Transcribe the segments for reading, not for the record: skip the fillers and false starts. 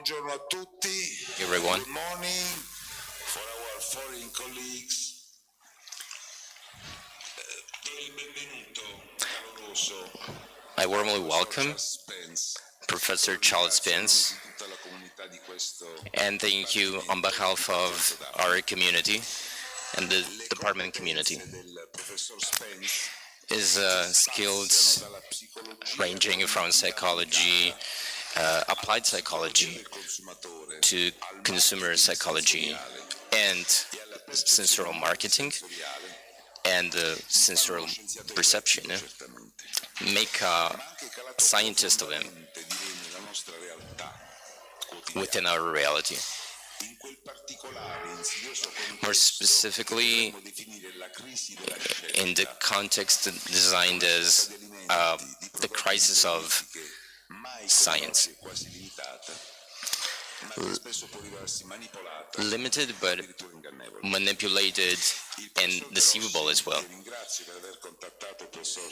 Buongiorno a tutti. Everyone. Good morning for our foreign colleagues. I warmly welcome Spence, Professor Charles Spence, and thank you on behalf of our community and the department community. His skills ranging from psychology, applied psychology, to consumer psychology, and sensorial marketing, and sensorial perception make a scientist of him within our reality. More specifically, in the context designed as the crisis of science. Limited but manipulated and deceivable as well.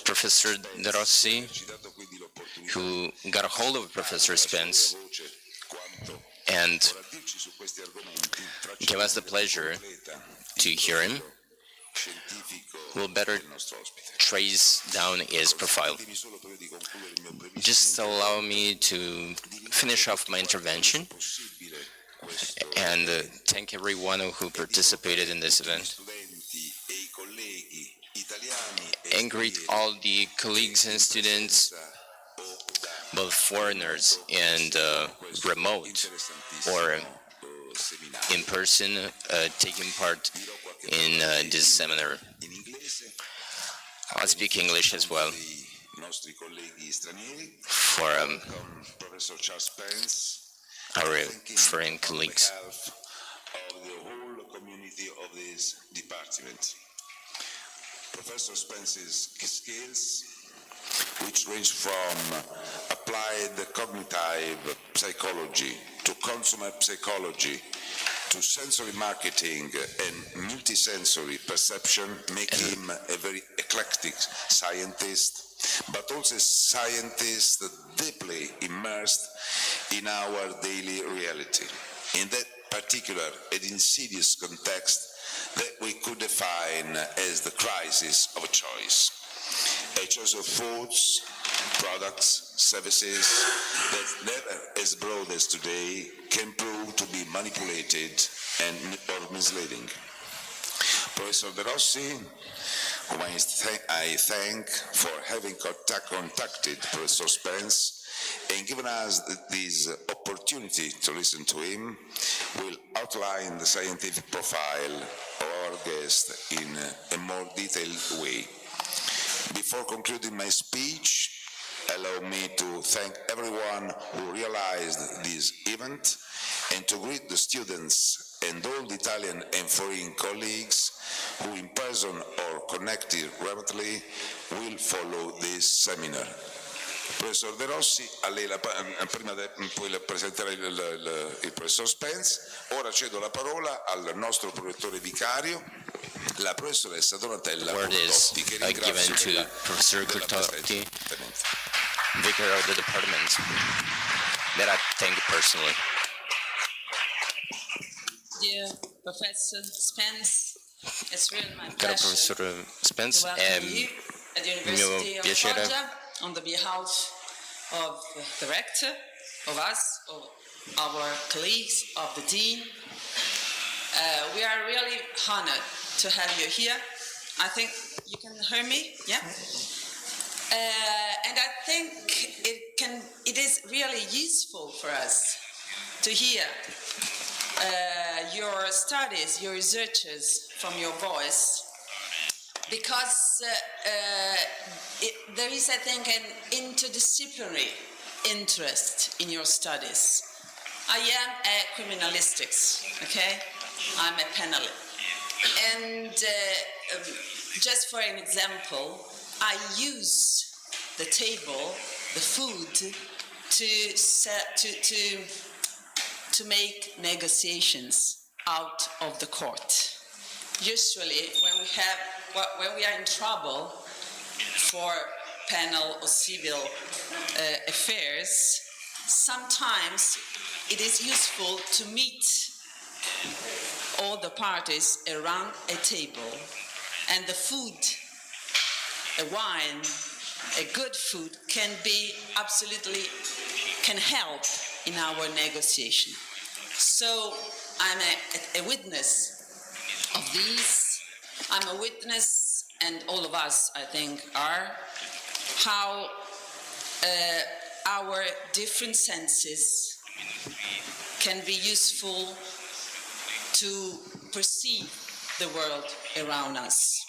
Professor De Rossi, who got a hold of Professor Spence and gave us the pleasure to hear him, will better trace down his profile. Just allow me to finish off my intervention and thank everyone who participated in this event, and greet all the colleagues and students, both foreigners and remote or in person, taking part in this seminar. I'll speak English as well for our foreign colleagues. Of the whole community of this department. Professor Spence's skills, which range from applied cognitive psychology to consumer psychology to sensory marketing and multisensory perception, make him a very eclectic scientist, but also a scientist deeply immersed in our daily reality, in that particular and insidious context that we could define as the crisis of choice. A choice of foods, products, services that never as broad as today can prove to be manipulated and or misleading. Professor De Rossi, whom I thank for having contacted Professor Spence and given us this opportunity to listen to him, will outline the scientific profile of our guest in a more detailed way. Before concluding my speech, allow me to thank everyone who realized this event and to greet the students and all the Italian and foreign colleagues who in person or connected remotely will follow this seminar. Professor De Rossi, a lei prima poi le presenterei il professor Spence. Ora cedo la parola al nostro prorettore vicario, la professoressa Donatella Curtotti, che ringrazio given to Professor Curtotti, vicar of the department, that I thank personally. Dear Professor Spence, it's really my Caro pleasure Professor Spence, to è welcome you at the University mio of piacere Foggia on the behalf of the rector, of us, of our colleagues, of the dean. We are really honored to have you here I think you can hear me, yeah? And I think it is really useful for us to hear your studies, your researches from your voice, because there is, I think, an interdisciplinary interest in your studies. I am a criminalistics, okay? I'm a panelist. And just for an example, I use the table, the food, to make negotiations out of the court. Usually, when we are in trouble for penal or civil affairs, sometimes it is useful to meet all the parties around a table, and the food, a wine, a good food can help in our negotiation. So I'm a witness of these. I'm a witness, and all of us, I think, are, how our different senses can be useful to perceive the world around us.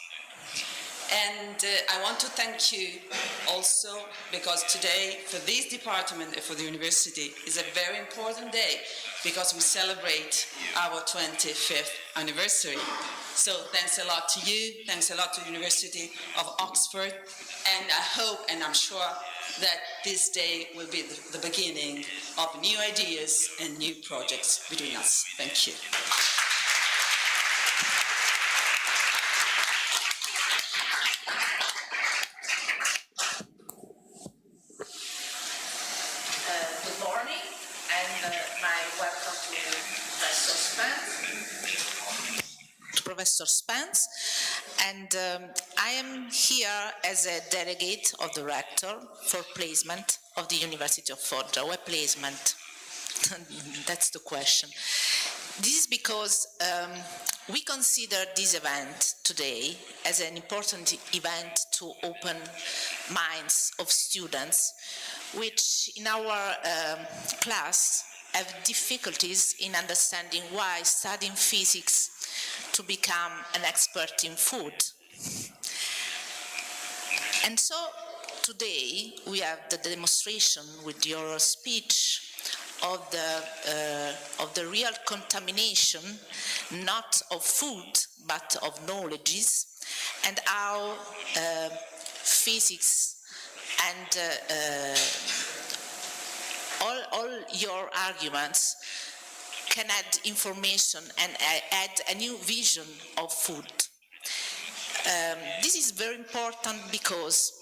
And I want to thank you also, because today, for this department and for the university, is a very important day, because we celebrate our 25th anniversary. So thanks a lot to you, thanks a lot to the University of Oxford, and I hope and I'm sure that this day will be the beginning of new ideas and new projects between us. Thank you. Good morning, and my welcome to Professor Spence. Professor Spence, and I am here as a delegate of the rector for placement of the University of Foggia. Why placement? That's the question. This is because we consider this event today as an important event to open minds of students, which in our class have difficulties in understanding why studying physics to become an expert in food. And so today we have the demonstration with your speech of the real contamination, not of food, but of knowledges, and how physics and all your arguments can add information and add a new vision of food. This is very important because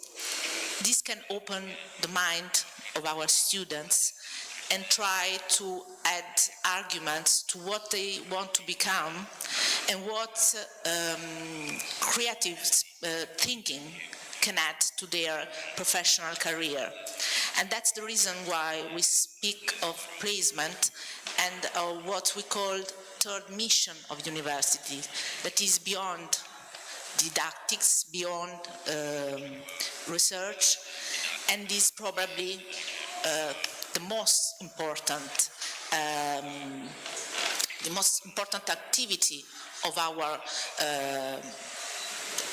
this can open the mind of our students and try to add arguments to what they want to become and what creative thinking can add to their professional career. And that's the reason why we speak of placement and what we call third mission of university, that is beyond didactics, beyond research, and is probably the most important activity of our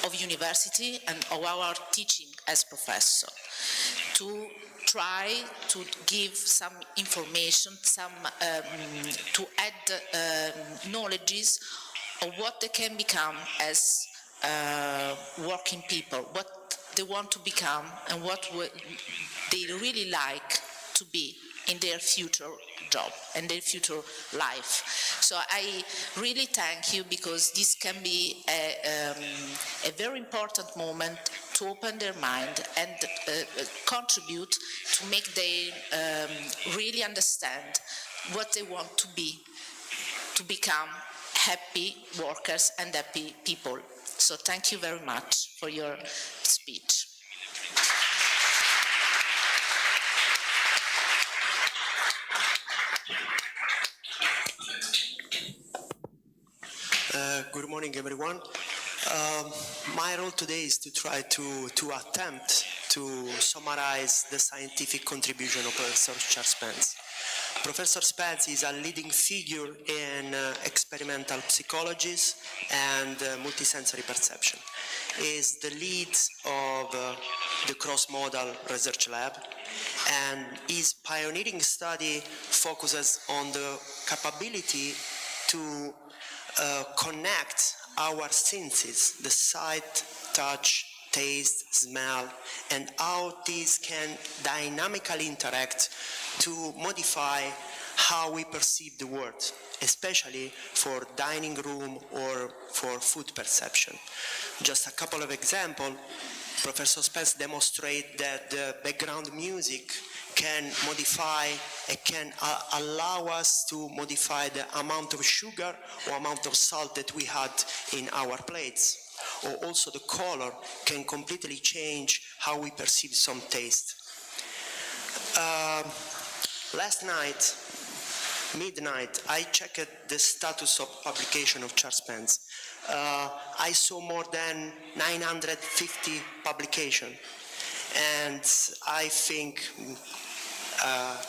of university and of our teaching as professor, to try to give some information, to add knowledges of what they can become as working people, what they want to become and what they really like to be in their future job and their future life. So I really thank you, because this can be a very important moment to open their mind and contribute to make them really understand what they want to be, to become happy workers and happy people. So thank you very much for your speech. Good morning, everyone. My role today is to try to attempt to summarize the scientific contribution of Professor Charles Spence. Professor Spence is a leading figure in experimental psychology and multisensory perception. He is the lead of the cross-modal research lab, and his pioneering study focuses on the capability to connect our senses, the sight, touch, taste, smell, and how these can dynamically interact to modify how we perceive the world, especially for dining room or for food perception. Just a couple of examples. Professor Spence demonstrates that the background music can modify, it can allow us to modify the amount of sugar or amount of salt that we had in our plates. Or also the color can completely change how we perceive some taste. Last night, midnight, I checked the status of publication of Charles Spence. I saw more than 950 publications, and I think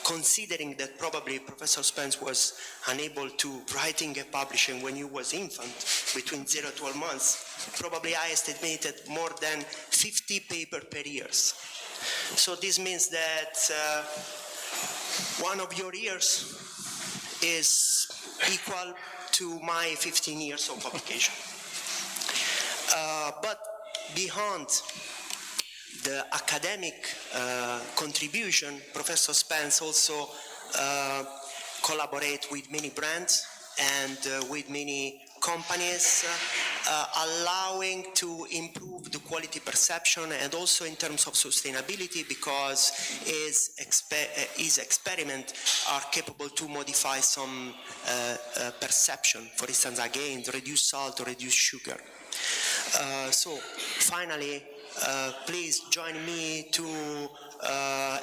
considering that probably Professor Spence was unable to writing and publishing when he was infant, between 0 to 12 months, probably I estimated more than 50 papers per year. So this means that one of your years is equal to my 15 years of publication. But beyond the academic contribution, Professor Spence also collaborates with many brands and with many companies, allowing to improve the quality perception and also in terms of sustainability, because his experiments are capable to modify some perception. For instance, again, reduce salt or reduce sugar. So finally, please join me to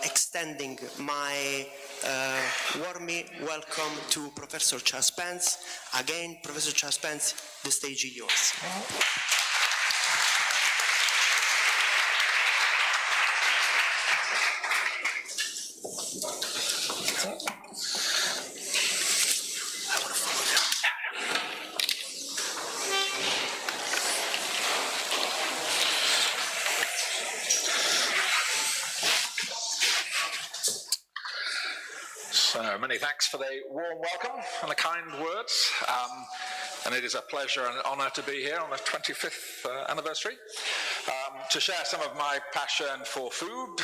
extending my warmly welcome to Professor Charles Spence. Again, Professor Charles Spence, the stage is yours. So many thanks for the warm welcome and the kind words. And it is a pleasure and honour to be here on the 25th anniversary to share some of my passion for food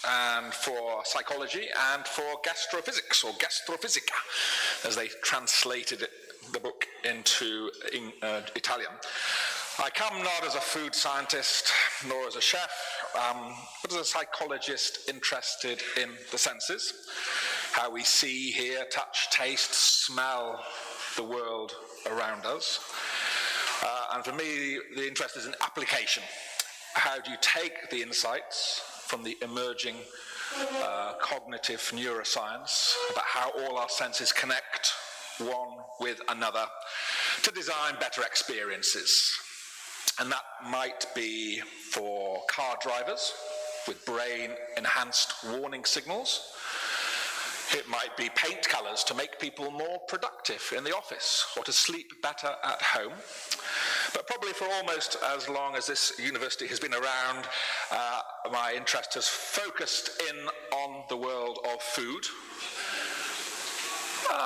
and for psychology and for gastrophysics, or GastroPhysics, as they translated the book into Italian. I come not as a food scientist nor as a chef, but as a psychologist interested in the senses, how we see, hear, touch, taste, smell the world around us. And for me, the interest is in application. How do you take the insights from the emerging cognitive neuroscience about how all our senses connect one with another to design better experiences? And that might be for car drivers with brain-enhanced warning signals. It might be paint colours to make people more productive in the office or to sleep better at home. But probably for almost as long as this university has been around, my interest has focused in on the world of food,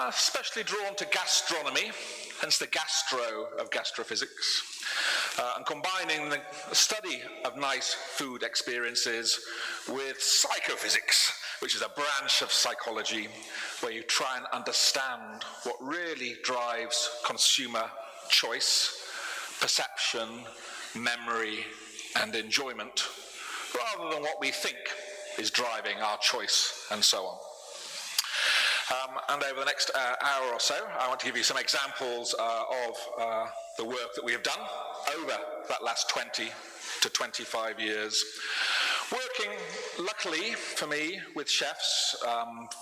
especially drawn to gastronomy, hence the gastro of gastrophysics. And combining the study of nice food experiences with psychophysics, which is a branch of psychology where you try and understand what really drives consumer choice, perception, memory, and enjoyment, rather than what we think is driving our choice, and so on. And over the next hour or so, I want to give you some examples of the work that we have done over that last 20 to 25 years, working, luckily for me, with chefs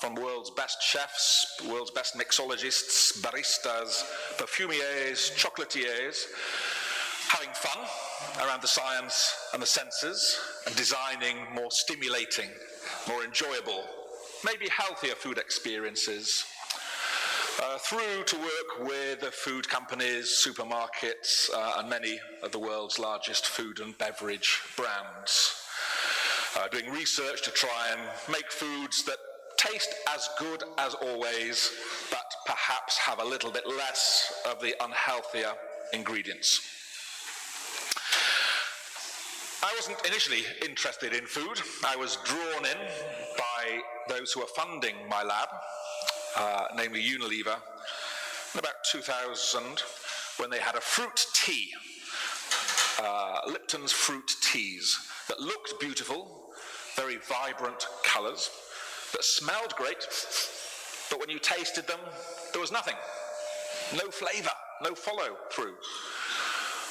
from world's best chefs, world's best mixologists, baristas, perfumiers, chocolatiers, having fun around the science and the senses, and designing more stimulating, more enjoyable, maybe healthier food experiences, through to work with the food companies, supermarkets, and many of the world's largest food and beverage brands. Doing research to try and make foods that taste as good as always, but perhaps have a little bit less of the unhealthier ingredients. I wasn't initially interested in food. I was drawn in by those who are funding my lab, namely Unilever, in about 2000, when they had a fruit tea, Lipton's fruit teas, that looked beautiful, very vibrant colours, that smelled great, but when you tasted them, there was nothing. No flavour, no follow-through.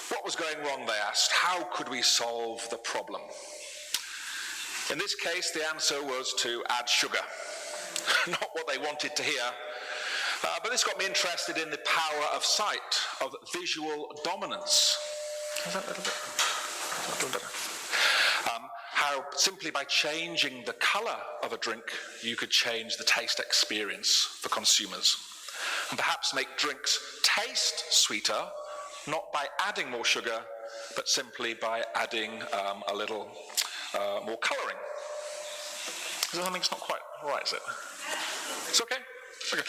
What was going wrong, they asked? How could we solve the problem? In this case, the answer was to add sugar. Not what they wanted to hear, but this got me interested in the power of sight, of visual dominance. Is that a little bit? How simply by changing the colour of a drink, you could change the taste experience for consumers. And perhaps make drinks taste sweeter, not by adding more sugar, but simply by adding a little more colouring. Something's not quite right, is it? It's okay? Okay.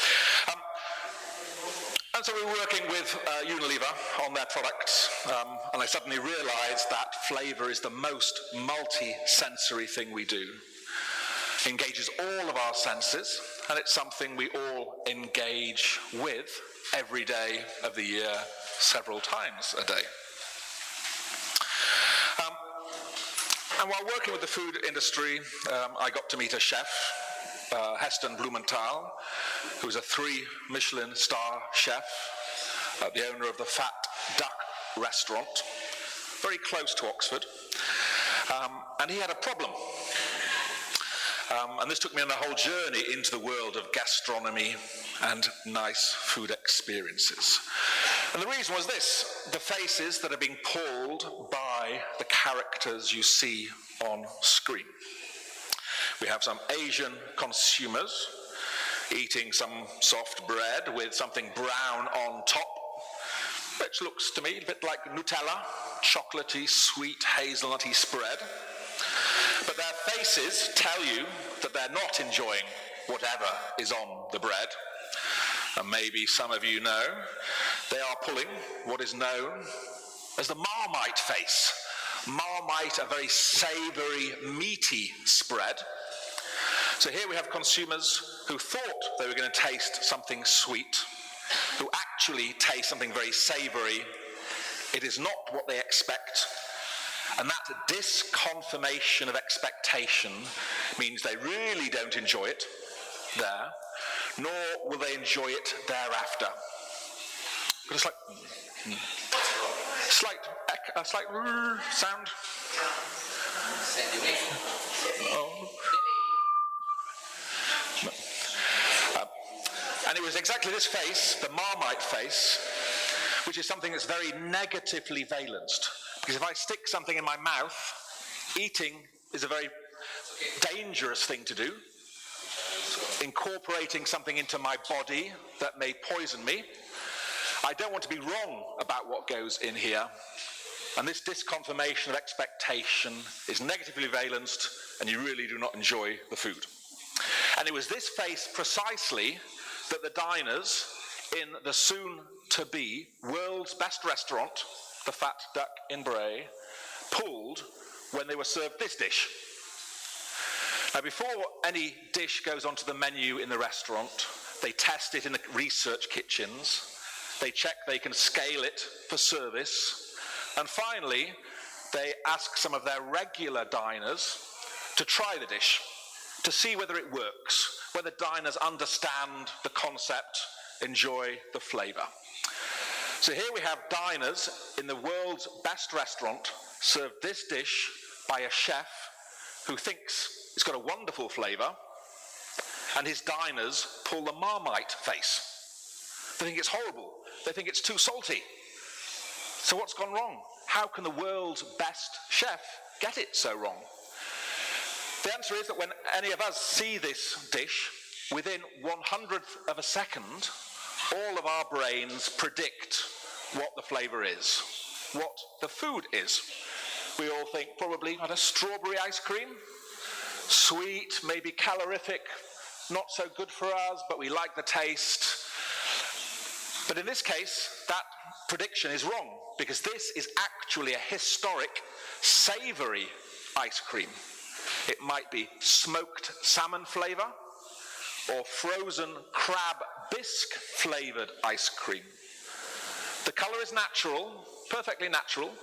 And so we were working with Unilever on their products, and I suddenly realised that flavour is the most multi-sensory thing we do. It engages all of our senses, and it's something we all engage with every day of the year, several times a day. And while working with the food industry, I got to meet a chef, Heston Blumenthal, who's a 3 Michelin star chef, the owner of the Fat Duck restaurant, very close to Oxford. And he had a problem. And this took me on a whole journey into the world of gastronomy and nice food experiences. And the reason was this: the faces that are being pulled by the characters you see on screen. We have some Asian consumers eating some soft bread with something brown on top, which looks to me a bit like Nutella, chocolatey, sweet, hazelnutty spread. But their faces tell you that they're not enjoying whatever is on the bread. And maybe some of you know, they are pulling what is known as the Marmite face. Marmite, a very savoury, meaty spread. So here we have consumers who thought they were going to taste something sweet, who actually taste something very savoury. It is not what they expect. And that disconfirmation of expectation means they really don't enjoy it there, nor will they enjoy it thereafter. But it's like a slight sound. Oh. And it was exactly this face, the Marmite face, which is something that's very negatively valenced. Because if I stick something in my mouth, eating is a very dangerous thing to do. Incorporating something into my body that may poison me. I don't want to be wrong about what goes in here. And this disconfirmation of expectation is negatively valenced, and you really do not enjoy the food. And it was this face precisely that the diners in the soon-to-be world's best restaurant, the Fat Duck in Bray, pulled when they were served this dish. Now, before any dish goes onto the menu in the restaurant, they test it in the research kitchens, they check they can scale it for service, and finally, they ask some of their regular diners to try the dish, to see whether it works, whether diners understand the concept, enjoy the flavour. So here we have diners in the world's best restaurant served this dish by a chef who thinks it's got a wonderful flavour, and his diners pull the Marmite face. They think it's horrible. They think it's too salty. So what's gone wrong? how can the world's best chef get it so wrong? The answer is that when any of us see this dish, within 1/100th of a second, all of our brains predict what the flavor is, what the food is. We all think probably a strawberry ice cream, sweet, maybe calorific, not so good for us, but we like the taste. But in this case, that prediction is wrong, because this is actually a historic, savory ice cream. It might be smoked salmon flavor or frozen crab bisque flavored ice cream. The color is natural, perfectly natural.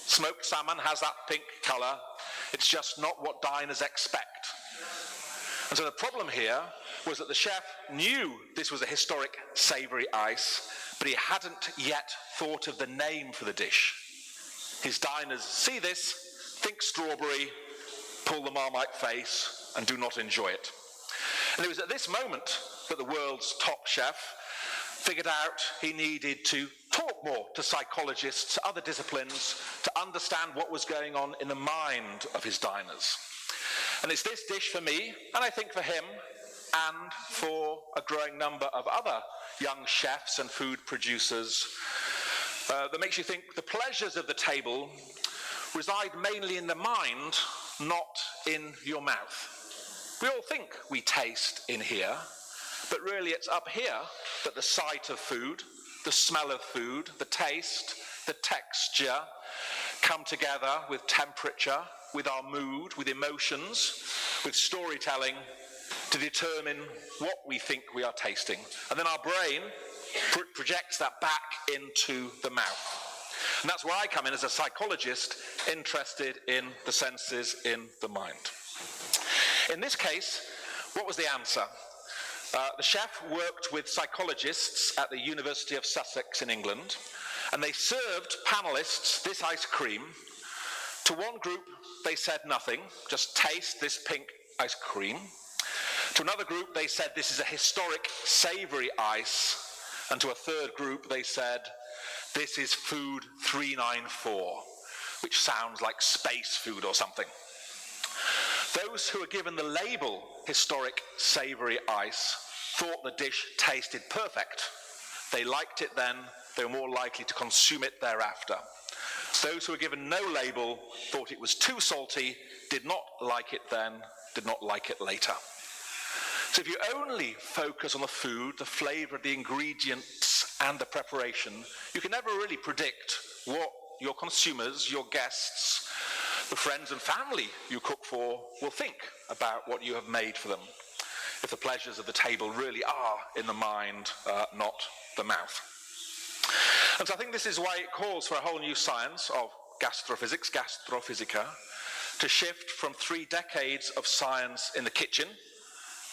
Smoked salmon has that pink color. It's just not what diners expect. And so the problem here was that the chef knew this was a historic savory ice, but he hadn't yet thought of the name for the dish. His diners see this, think strawberry, pull the Marmite face, and do not enjoy it. And it was at this moment that the world's top chef figured out he needed to talk more to psychologists, other disciplines, to understand what was going on in the mind of his diners. And it's this dish for me, and I think for him, and for a growing number of other young chefs and food producers, that makes you think the pleasures of the table reside mainly in the mind, not in your mouth. We all think we taste in here, but really it's up here that the sight of food, the smell of food, the taste, the texture come together with temperature, with our mood, with emotions, with storytelling to determine what we think we are tasting. And then our brain projects that back into the mouth. And that's where I come in as a psychologist interested in the senses in the mind. In this case, what was the answer? The chef worked with psychologists at the University of Sussex in England, and they served panelists this ice cream. To one group, they said nothing, just taste this pink ice cream. To another group, they said this is a historic savory ice. And to a third group, they said this is food 394, which sounds like space food or something. Those who were given the label historic savory ice thought the dish tasted perfect. They liked it then, they were more likely to consume it thereafter. Those who were given no label thought it was too salty, did not like it then, did not like it later. So if you only focus on the food, the flavor, the ingredients, and the preparation, you can never really predict what your consumers, your guests, the friends and family you cook for will think about what you have made for them, if the pleasures of the table really are in the mind, not the mouth. And so I think this is why it calls for a whole new science of gastrophysics, gastrophysica, to shift from 3 decades of science in the kitchen,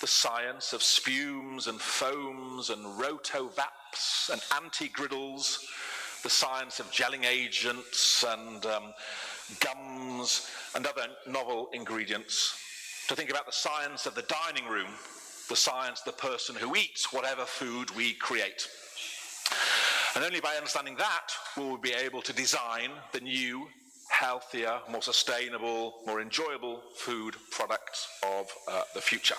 the science of spumes and foams and rotovapes and anti-griddles, the science of gelling agents and gums and other novel ingredients, to think about the science of the dining room, the science of the person who eats whatever food we create. And only by understanding that will we be able to design the new, healthier, more sustainable, more enjoyable food products of the future.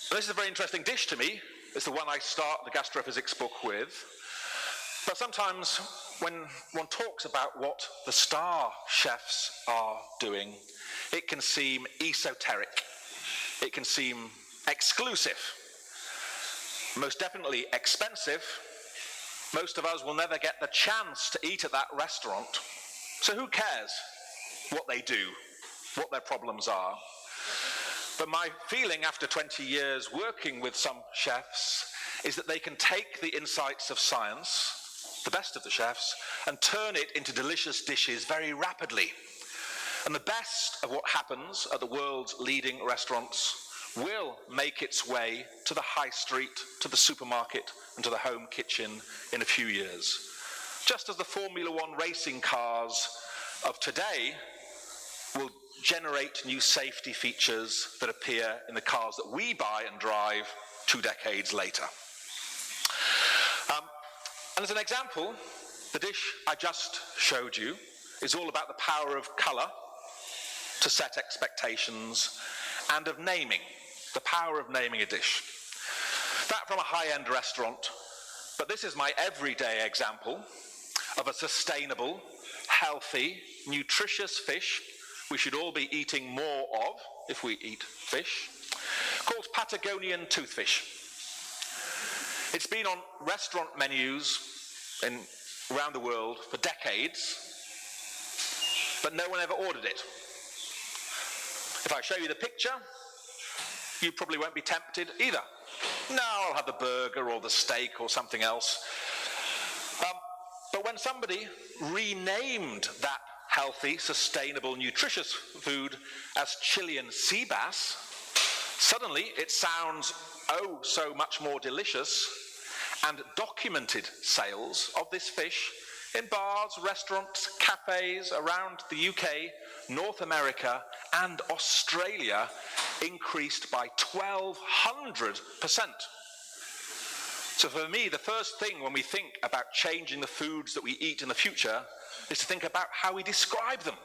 This is a very interesting dish to me. It's the one I start the gastrophysics book with. But sometimes when one talks about what the star chefs are doing, it can seem esoteric. It can seem exclusive. Most definitely expensive. Most of us will never get the chance to eat at that restaurant. So who cares what they do, what their problems are? But my feeling after 20 years working with some chefs is that they can take the insights of science, the best of the chefs, and turn it into delicious dishes very rapidly. And the best of what happens at the world's leading restaurants will make its way to the high street, to the supermarket, and to the home kitchen in a few years. Just as the Formula One racing cars of today will generate new safety features that appear in the cars that we buy and drive 2 decades later. And as an example, The dish I just showed you is all about the power of colour to set expectations and of naming, the power of naming a dish. That from a high-end restaurant, but this is my everyday example of a sustainable, healthy, nutritious fish we should all be eating more of if we eat fish, called Patagonian toothfish. It's been on restaurant menus around the world for decades, but no one ever ordered it. If I show you the picture, you probably won't be tempted either. No, I'll have the burger or the steak or something else. But when somebody renamed that healthy, sustainable, nutritious food as Chilean sea bass, suddenly it sounds oh so much more delicious, and documented sales of this fish in bars, restaurants, cafes around the UK, North America and Australia increased by 1,200%. So for me, the first thing when we think about changing the foods that we eat in the future is to think about how we describe them.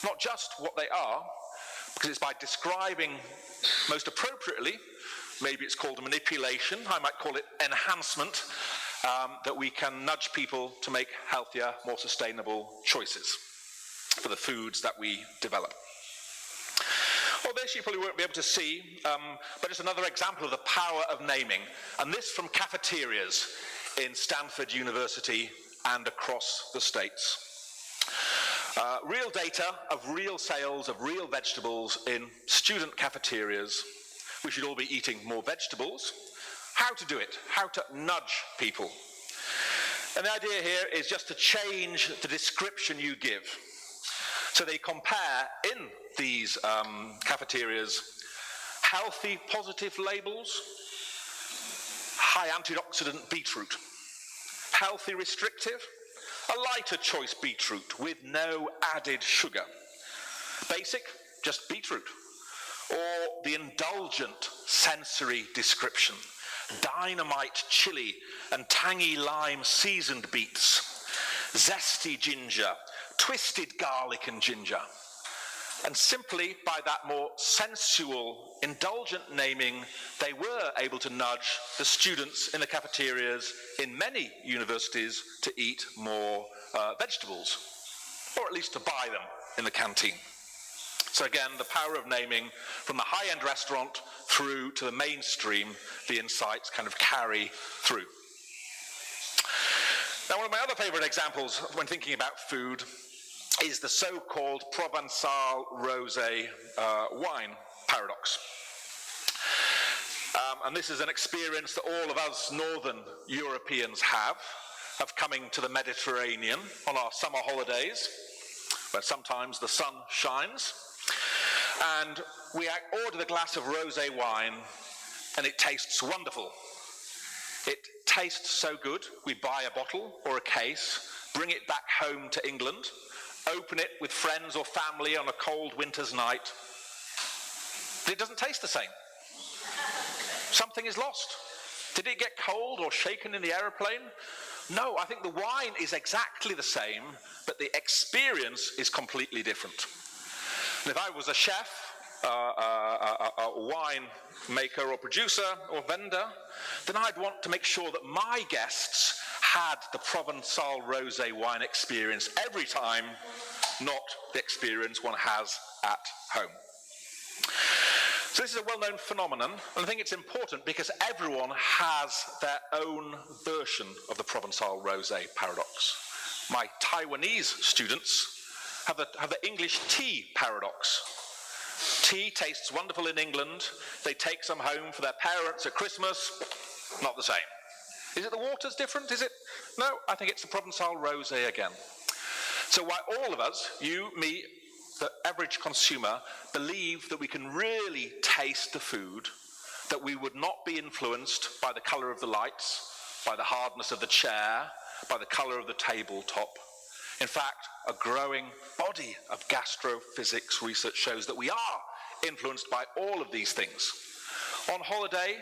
Not just what they are, because it's by describing most appropriately, maybe it's called manipulation, I might call it enhancement, that we can nudge people to make healthier, more sustainable choices for the foods that we develop. Well, this you probably won't be able to see, but it's another example of the power of naming, and this from cafeterias in Stanford University and across the States. Real data of real sales of real vegetables in student cafeterias. We should all be eating more vegetables. How to do it, how to nudge people. And the idea here is just to change the description you give. So they compare in these cafeterias healthy positive labels, high antioxidant beetroot, healthy restrictive, a lighter choice beetroot with no added sugar, basic, just beetroot, or the indulgent sensory description, dynamite chili and tangy lime seasoned beets, zesty ginger, twisted garlic and ginger. And simply by that more sensual, indulgent naming, they were able to nudge the students in the cafeterias in many universities to eat more vegetables, or at least to buy them in the canteen. So again, the power of naming from the high-end restaurant through to the mainstream, the insights kind of carry through. Now, one of my other favorite examples when thinking about food is the so-called Provençal rosé wine paradox. And this is an experience that all of us Northern Europeans have of coming to the Mediterranean on our summer holidays, where sometimes the sun shines, and we order the glass of rosé wine, and it tastes wonderful. It tastes so good, we buy a bottle or a case, bring it back home to England, open it with friends or family on a cold winter's night. It doesn't taste the same. Something is lost. Did it get cold or shaken in the aeroplane? No, I think the wine is exactly the same, but the experience is completely different. And if I was a chef, a wine maker or producer or vendor, then I'd want to make sure that my guests had the Provençal rosé wine experience every time, not the experience one has at home. So this is a well-known phenomenon, and I think it's important because everyone has their own version of the Provençal rosé paradox. My Taiwanese students have the English tea paradox. Tea tastes wonderful in England. They take some home for their parents at Christmas. Not the same. Is it the water's different? Is it? No, I think it's the Provençal rosé again. So why all of us, you, me, the average consumer, believe that we can really taste the food, that we would not be influenced by the colour of the lights, by the hardness of the chair, by the colour of the tabletop. In fact, a growing body of gastrophysics research shows that we are influenced by all of these things. On holiday,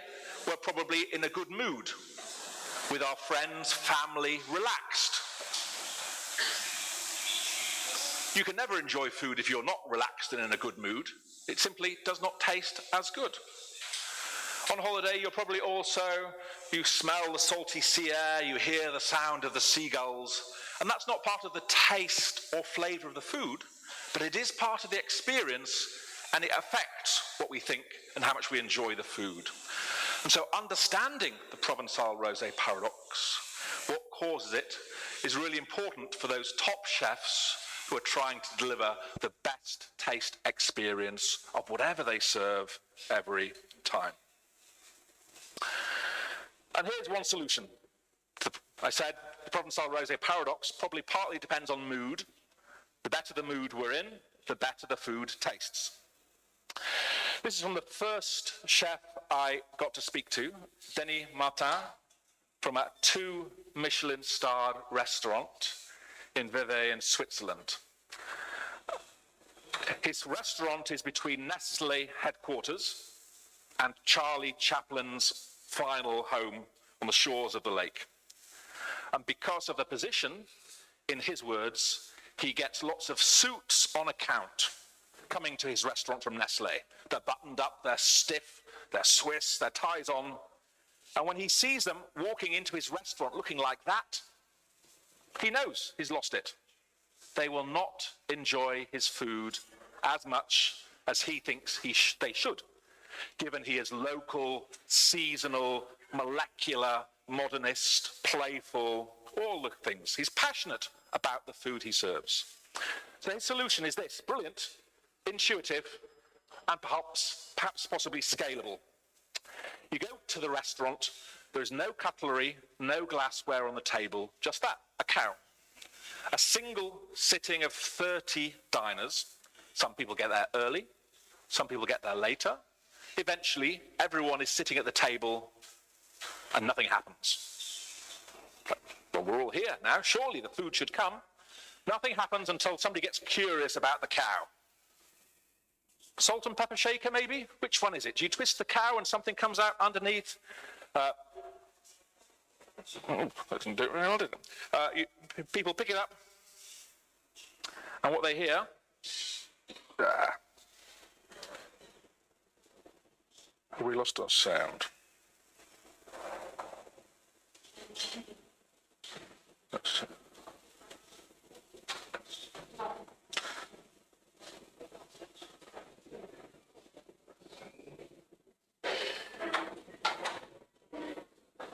we're probably in a good mood, with our friends, family, relaxed. You can never enjoy food if you're not relaxed and in a good mood. It simply does not taste as good. On holiday, you'll probably also, you smell the salty sea air, you hear the sound of the seagulls, and that's not part of the taste or flavour of the food, but it is part of the experience, and it affects what we think and how much we enjoy the food. And so understanding the Provençal rosé paradox, what causes it, is really important for those top chefs who are trying to deliver the best taste experience of whatever they serve every time. And here's one solution. I said the Provençal rosé paradox probably partly depends on mood. The better the mood we're in, the better the food tastes. This is from the first chef I got to speak to, Denis Martin, from a 2 Michelin-starred restaurant in Vevey in Switzerland. His restaurant is between Nestlé headquarters and Charlie Chaplin's final home on the shores of the lake. And because of the position, in his words, he gets lots of suits on account coming to his restaurant from Nestlé. They're buttoned up, they're stiff, they're Swiss, their ties on. And when he sees them walking into his restaurant looking like that, he knows he's lost it. They will not enjoy his food as much as he thinks they should, given he is local, seasonal, molecular, modernist, playful, all the things. He's passionate about the food he serves. So his solution is this: brilliant, intuitive, and perhaps possibly scalable. You go to the restaurant, there's no cutlery, no glassware on the table, just that, a cow. A single sitting of 30 diners. Some people get there early, some people get there later. Eventually, everyone is sitting at the table and nothing happens. Well, we're all here now, surely the food should come. Nothing happens until somebody gets curious about the cow. Salt and pepper shaker, maybe? Which one is it? Do you twist the cow and something comes out underneath? That didn't do it very well, did it? People pick it up, and what they hear... we lost our sound.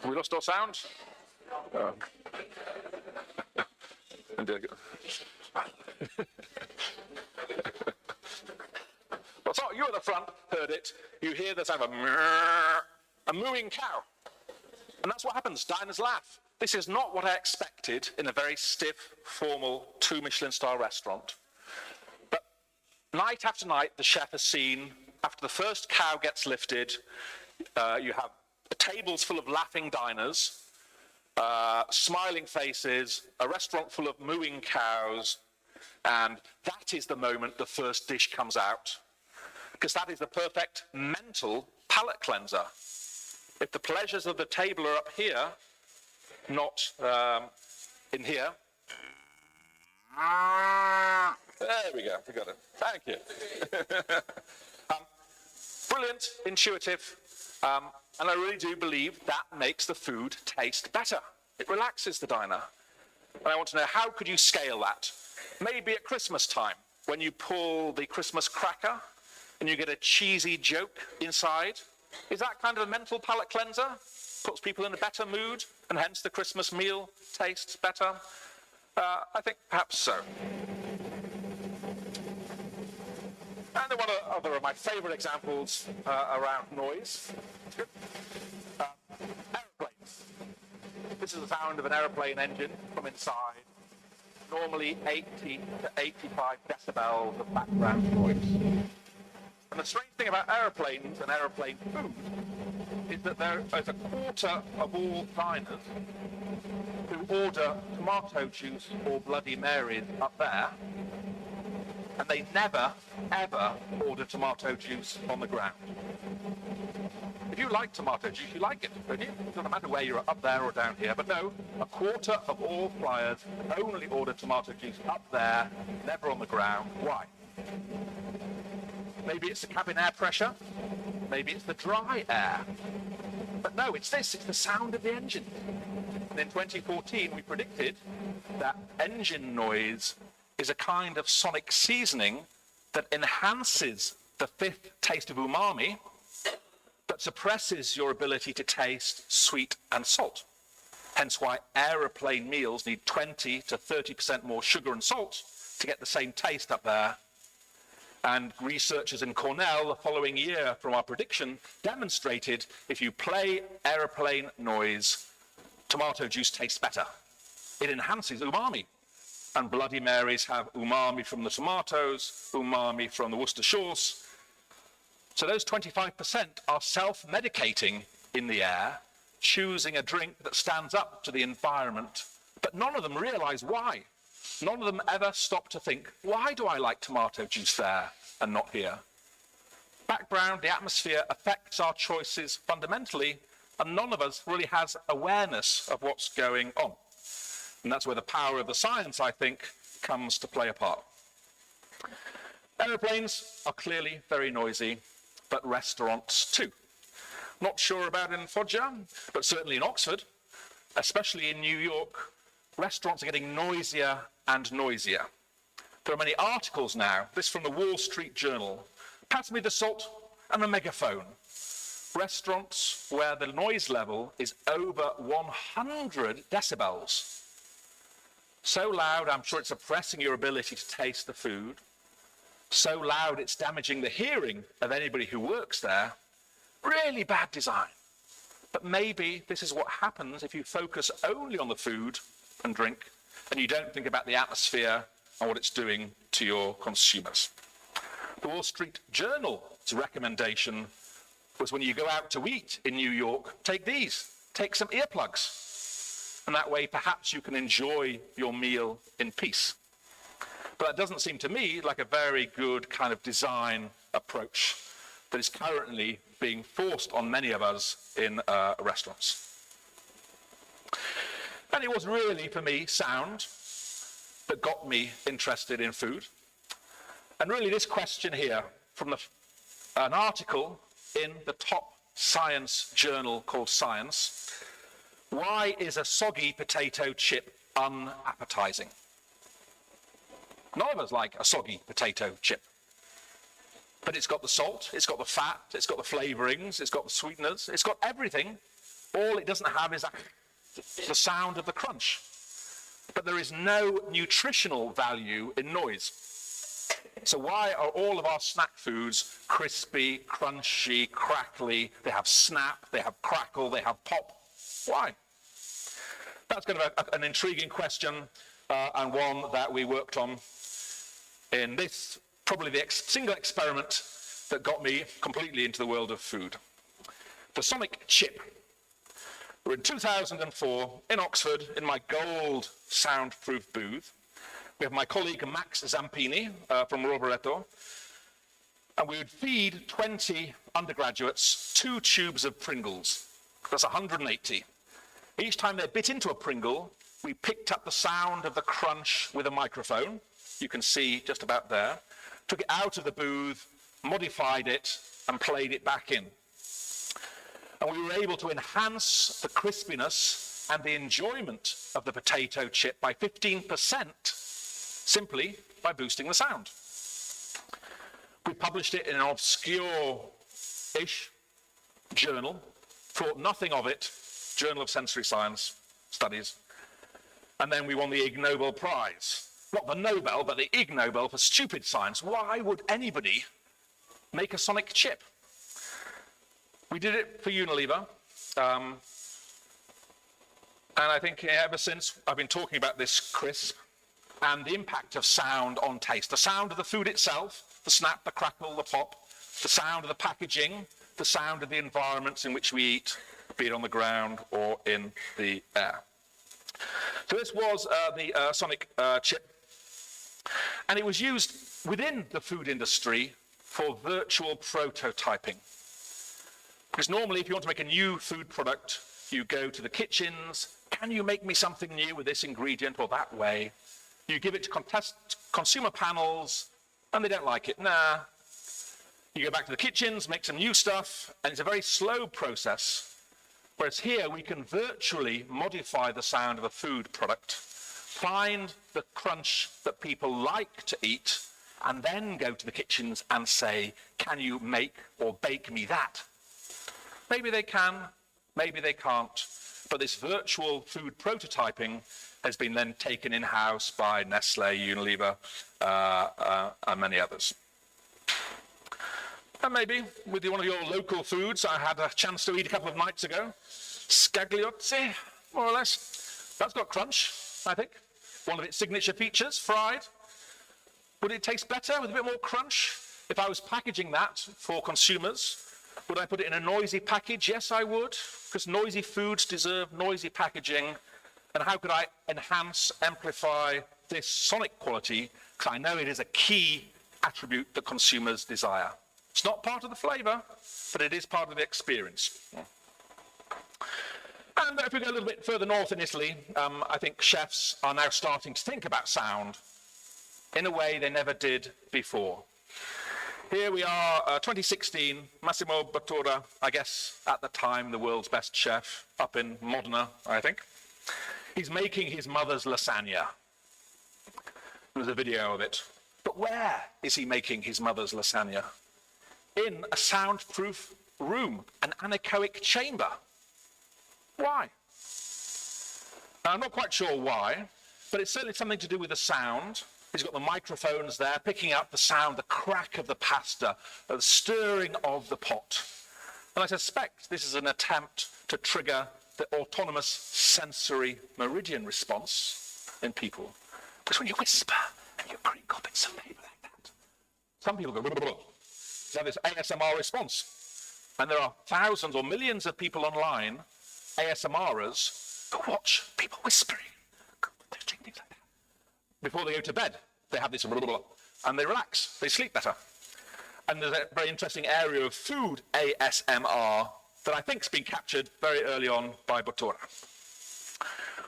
We lost our sound? Well, so you at the front heard it. You hear the sound of a mooing cow. And that's what happens. Diners laugh. This is not what I expected in a very stiff, formal 2 Michelin-star restaurant. But night after night, the chef has seen, after the first cow gets lifted, you have tables full of laughing diners, smiling faces, a restaurant full of mooing cows, and that is the moment the first dish comes out, because that is the perfect mental palate cleanser. If the pleasures of the table are up here, not in here. There we go, we got it. Thank you. Brilliant, intuitive, and I really do believe that makes the food taste better. It relaxes the diner. And I want to know, how could you scale that? Maybe at Christmas time, when you pull the Christmas cracker and you get a cheesy joke inside. Is that kind of a mental palate cleanser? Puts people in a better mood, and hence the Christmas meal tastes better? I think perhaps so. And then one other of my favorite examples around noise. Aeroplanes. This is the sound of an aeroplane engine from inside. Normally 80 to 85 decibels of background noise. And the strange thing about aeroplanes and aeroplane food is that there is a quarter of all diners who order tomato juice or Bloody Marys up there, and they never, ever order tomato juice on the ground. If you like tomato juice, you like it, don't you? It doesn't matter where you're up there or down here, but no, a quarter of all flyers only order tomato juice up there, never on the ground. Why? Maybe it's the cabin air pressure, maybe it's the dry air. But no, it's this, it's the sound of the engine. And in 2014, we predicted that engine noise is a kind of sonic seasoning that enhances the fifth taste of umami, but suppresses your ability to taste sweet and salt. Hence why aeroplane meals need 20 to 30% more sugar and salt to get the same taste up there. And researchers in Cornell the following year from our prediction demonstrated if you play aeroplane noise, tomato juice tastes better. It enhances umami. And Bloody Marys have umami from the tomatoes, umami from the Worcestershire sauce. So those 25% are self-medicating in the air, choosing a drink that stands up to the environment, but none of them realize why. None of them ever stop to think, why do I like tomato juice there and not here? Background, the atmosphere affects our choices fundamentally, and none of us really has awareness of what's going on. And that's where the power of the science, I think, comes to play a part. Aeroplanes are clearly very noisy, but restaurants too. Not sure about in Foggia, but certainly in Oxford, especially in New York, restaurants are getting noisier and noisier. There are many articles now, this from the Wall Street Journal, pass me the salt and a megaphone. Restaurants where the noise level is over 100 decibels. So loud, I'm sure it's suppressing your ability to taste the food. So loud, it's damaging the hearing of anybody who works there. Really bad design. But maybe this is what happens if you focus only on the food and drink, and you don't think about the atmosphere and what it's doing to your consumers. The Wall Street Journal's recommendation was when you go out to eat in New York, take these, take some earplugs. And that way, perhaps you can enjoy your meal in peace. But that doesn't seem to me like a very good kind of design approach that is currently being forced on many of us in restaurants. And it was really, for me, sound that got me interested in food. And really this question here from an article in the top science journal called Science: why is a soggy potato chip unappetizing? None of us like a soggy potato chip. But it's got the salt, it's got the fat, it's got the flavorings, it's got the sweeteners, it's got everything. All it doesn't have is the sound of the crunch. But there is no nutritional value in noise. So why are all of our snack foods crispy, crunchy, crackly? They have snap, they have crackle, they have pop. Why? That's kind of an intriguing question, and one that we worked on in this, probably the single experiment that got me completely into the world of food. The sonic chip. We're in 2004 in Oxford in my gold soundproof booth. We have my colleague Max Zampini from Rovereto, and we would feed 20 undergraduates 2 tubes of Pringles. That's 180. Each time they bit into a Pringle, we picked up the sound of the crunch with a microphone. You can see just about there. Took it out of the booth, modified it, and played it back in. And we were able to enhance the crispiness and the enjoyment of the potato chip by 15%, simply by boosting the sound. We published it in an obscure-ish journal, thought nothing of it, Journal of Sensory Science Studies, and then we won the Ig Nobel Prize. Not the Nobel, but the Ig Nobel for stupid science. Why would anybody make a sonic chip? We did it for Unilever, and I think ever since I've been talking about this crisp and the impact of sound on taste. The sound of the food itself, the snap, the crackle, the pop, the sound of the packaging, the sound of the environments in which we eat, be it on the ground or in the air. So this was the sonic chip, and it was used within the food industry for virtual prototyping. Because normally if you want to make a new food product, you go to the kitchens, can you make me something new with this ingredient or that way? You give it to consumer panels, and they don't like it. Nah. You go back to the kitchens, make some new stuff, and it's a very slow process. Whereas here, we can virtually modify the sound of a food product, find the crunch that people like to eat, and then go to the kitchens and say, can you make or bake me that? Maybe they can, maybe they can't, but this virtual food prototyping has been then taken in-house by Nestle, Unilever, and many others. And maybe with one of your local foods I had a chance to eat a couple of nights ago, scagliotti, more or less. That's got crunch, I think. One of its signature features, fried. Would it taste better with a bit more crunch? If I was packaging that for consumers, would I put it in a noisy package? Yes, I would, because noisy foods deserve noisy packaging. And how could I enhance, amplify this sonic quality? Because I know it is a key attribute that consumers desire. It's not part of the flavor, but it is part of the experience. And if we go a little bit further north in Italy, I think chefs are now starting to think about sound in a way they never did before. Here we are, 2016, Massimo Bottura, I guess at the time the world's best chef, up in Modena, I think. He's making his mother's lasagna. There's a video of it. But where is he making his mother's lasagna? In a soundproof room, an anechoic chamber. Why? Now, I'm not quite sure why, but it's certainly something to do with the sound. He's got the microphones there, picking up the sound, the crack of the pasta, the stirring of the pot. And I suspect this is an attempt to trigger the autonomous sensory meridian response in people. Because when you whisper and you creak up in some paper like that, some people go, blah, blah, blah. They have this ASMR response. And there are thousands or millions of people online, ASMRers, who watch people whispering. They're doing things like that. Before they go to bed, they have this blah, blah, blah, and they relax, they sleep better. And there's a very interesting area of food ASMR that I think has been captured very early on by Bottura.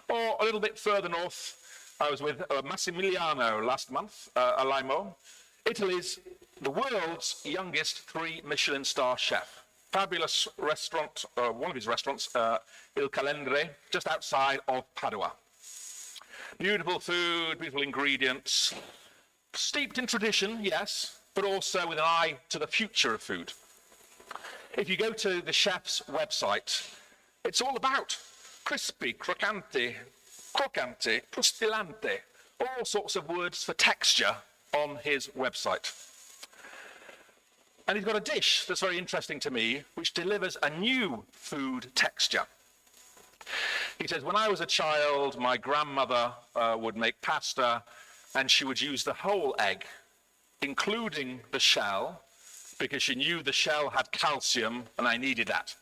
Or a little bit further north, I was with Massimiliano last month, Alaimo, Italy's, the world's youngest 3 Michelin star chef. Fabulous restaurant, one of his restaurants, Il Calendre, just outside of Padua. Beautiful food, beautiful ingredients, steeped in tradition, yes, but also with an eye to the future of food. If you go to the chef's website, it's all about crispy, croccante, crustillante, all sorts of words for texture on his website. And he's got a dish that's very interesting to me, which delivers a new food texture. He says, when I was a child, my grandmother would make pasta, and she would use the whole egg, including the shell, because she knew the shell had calcium, and I needed that.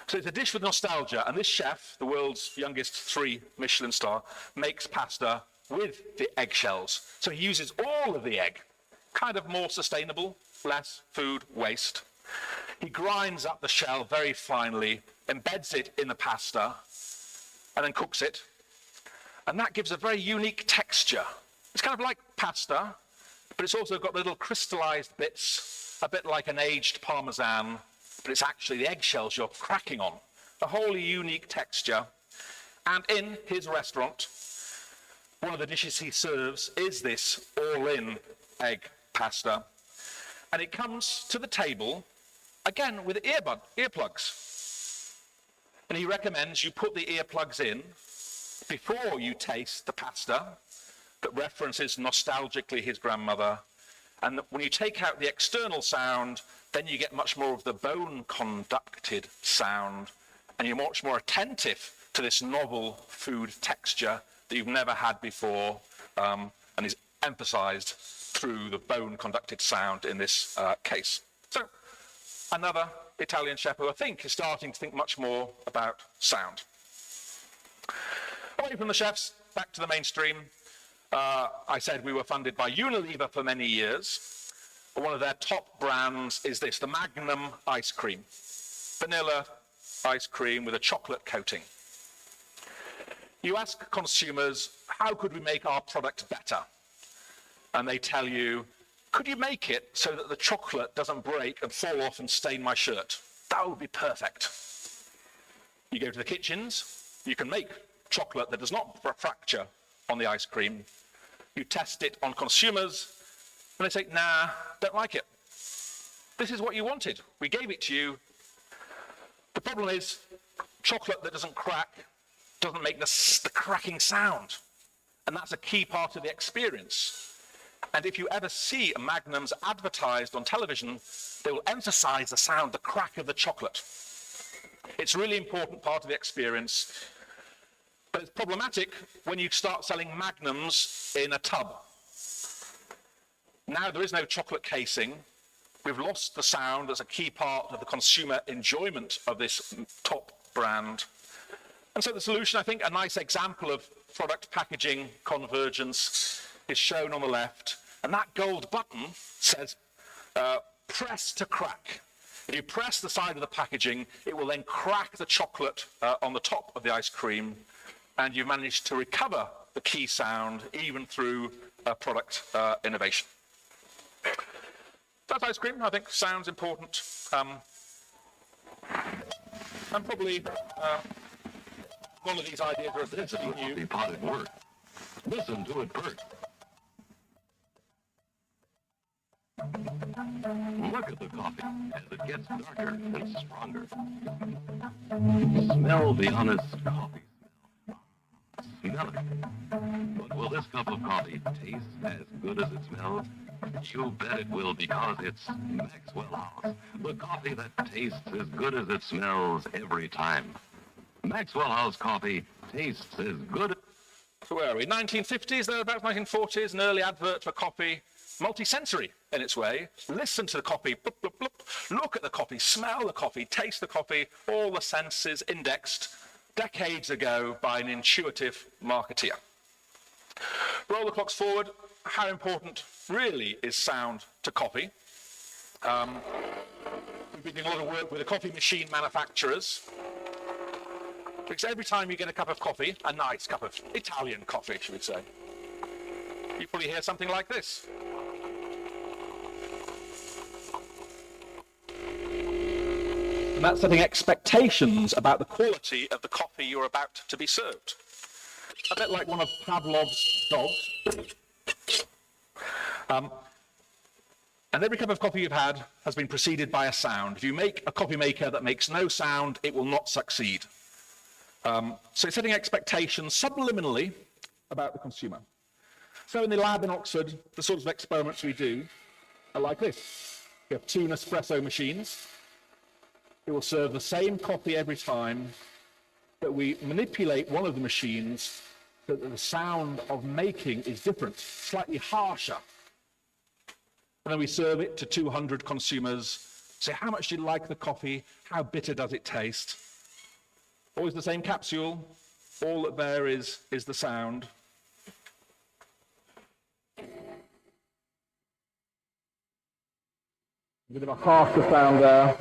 So it's a dish with nostalgia, and this chef, the world's youngest 3 Michelin star, makes pasta with the eggshells. So he uses all of the egg, kind of more sustainable, less food waste. He grinds up the shell very finely, embeds it in the pasta, and then cooks it. And that gives a very unique texture. It's kind of like pasta, but it's also got little crystallized bits, a bit like an aged parmesan, but it's actually the eggshells you're cracking on. A wholly unique texture. And in his restaurant, one of the dishes he serves is this all-in egg pasta. And it comes to the table, again, with earplugs. And he recommends you put the earplugs in before you taste the pasta that references nostalgically his grandmother. And when you take out the external sound, then you get much more of the bone-conducted sound, and you're much more attentive to this novel food texture that you've never had before, and is emphasized through the bone-conducted sound in this case. So, another Italian chef who I think is starting to think much more about sound. Away from the chefs, back to the mainstream. I said we were funded by Unilever for many years. one of their top brands is this, the Magnum ice cream. Vanilla ice cream with a chocolate coating. You ask consumers, how could we make our product better? And they tell you, could you make it so that the chocolate doesn't break and fall off and stain my shirt? That would be perfect. You go to the kitchens, you can make chocolate that does not fracture on the ice cream. You test it on consumers, and they say, nah, don't like it. This is what you wanted. We gave it to you. The problem is, chocolate that doesn't crack doesn't make the cracking sound. And that's a key part of the experience. And if you ever see a Magnum's advertised on television, they will emphasize the sound, the crack of the chocolate. It's a really important part of the experience. But it's problematic when you start selling Magnums in a tub. Now there is no chocolate casing. We've lost the sound as a key part of the consumer enjoyment of this top brand. And so the solution, I think, a nice example of product packaging convergence is shown on the left. And that gold button says, press to crack. If you press the side of the packaging, it will then crack the chocolate on the top of the ice cream, and you've managed to recover the key sound even through product innovation. That ice cream, I think, sounds important. And probably one of these ideas are relatively new. Pot at work. Listen to it perk. Look at the coffee as it gets darker and stronger. Smell the honest coffee smell. Smell it. But will this cup of coffee taste as good as it smells? You bet it will, because it's Maxwell House, the coffee that tastes as good as it smells every time. Maxwell House coffee tastes as good. So where are we? 1950s, thereabouts, 1940s, an early advert for coffee. Multisensory in its way. Listen to the coffee, bloop, bloop, bloop. Look at the coffee, smell the coffee, taste the coffee, all the senses indexed decades ago by an intuitive marketeer. Roll the clocks forward. How important really is sound to coffee? We've been doing a lot of work with the coffee machine manufacturers. Because every time you get a cup of coffee, a nice cup of Italian coffee, should we say, you probably hear something like this. And that's setting expectations about the quality of the coffee you're about to be served. A bit like one of Pavlov's dogs. And every cup of coffee you've had has been preceded by a sound. If you make a coffee maker that makes no sound, it will not succeed. So it's setting expectations subliminally about the consumer. So in the lab in Oxford, the sorts of experiments we do are like this. We have 2 Nespresso machines. It will serve the same coffee every time, but we manipulate one of the machines so that the sound of making is different, slightly harsher. And then we serve it to 200 consumers. Say, how much do you like the coffee? How bitter does it taste? Always the same capsule. All that there is the sound. A bit of a harsher sound there.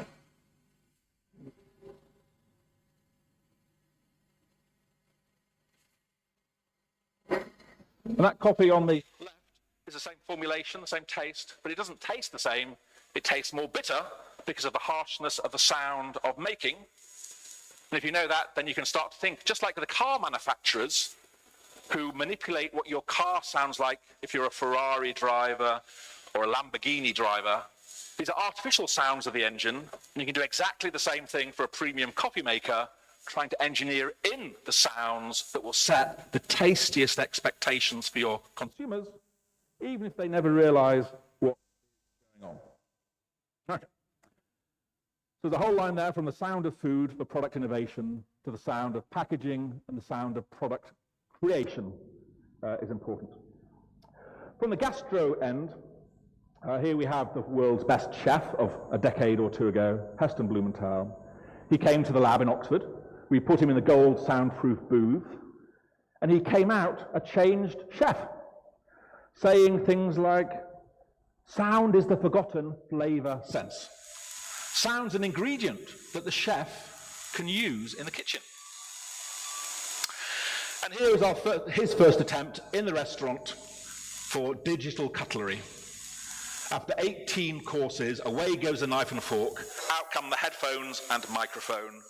And that coffee on the left is the same formulation, the same taste, but it doesn't taste the same. It tastes more bitter because of the harshness of the sound of making. And if you know that, then you can start to think, just like the car manufacturers who manipulate what your car sounds like if you're a Ferrari driver or a Lamborghini driver. These are artificial sounds of the engine, and you can do exactly the same thing for a premium coffee maker, trying to engineer in the sounds that will set the tastiest expectations for your consumers, even if they never realize what's going on. Okay. So the whole line there, from the sound of food for product innovation to the sound of packaging and the sound of product creation is important. From the gastro end, here we have the world's best chef of a decade or two ago, Heston Blumenthal. He came to the lab in Oxford. We put him in the gold soundproof booth, and he came out a changed chef, saying things like, Sound is the forgotten flavor sense. Sound's an ingredient that the chef can use in the kitchen. And here is his first attempt in the restaurant for digital cutlery. After 18 courses, away goes the knife and fork, out come the headphones and microphone,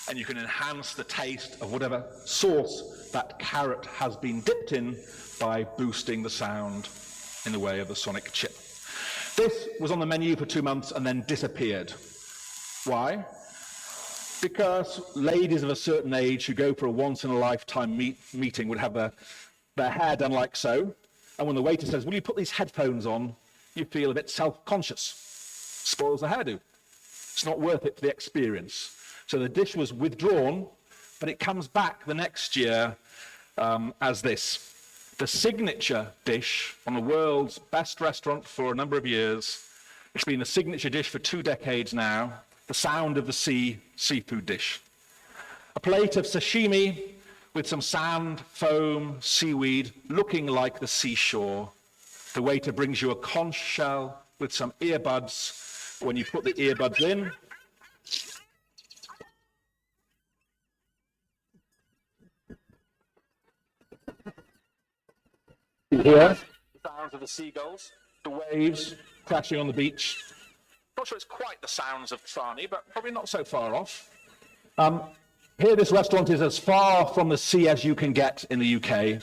and you can enhance the taste of whatever sauce that carrot has been dipped in by boosting the sound in the way of the sonic chip. This was on the menu for 2 months and then disappeared. Why? Because ladies of a certain age who go for a once-in-a-lifetime meeting would have their hair done like so, and when the waiter says, will you put these headphones on, you feel a bit self-conscious. Spoils the hairdo. It's not worth it for the experience. So the dish was withdrawn, but it comes back the next year as this. The signature dish on the world's best restaurant for a number of years. It's been the signature dish for 2 decades now. The sound of the sea seafood dish. A plate of sashimi with some sand, foam, seaweed, looking like the seashore. The waiter brings you a conch shell with some earbuds. When you put the earbuds in, you hear the sounds of the seagulls, the waves crashing on the beach. Not sure it's quite the sounds of Trani, but probably not so far off. Here, this restaurant is as far from the sea as you can get in the UK.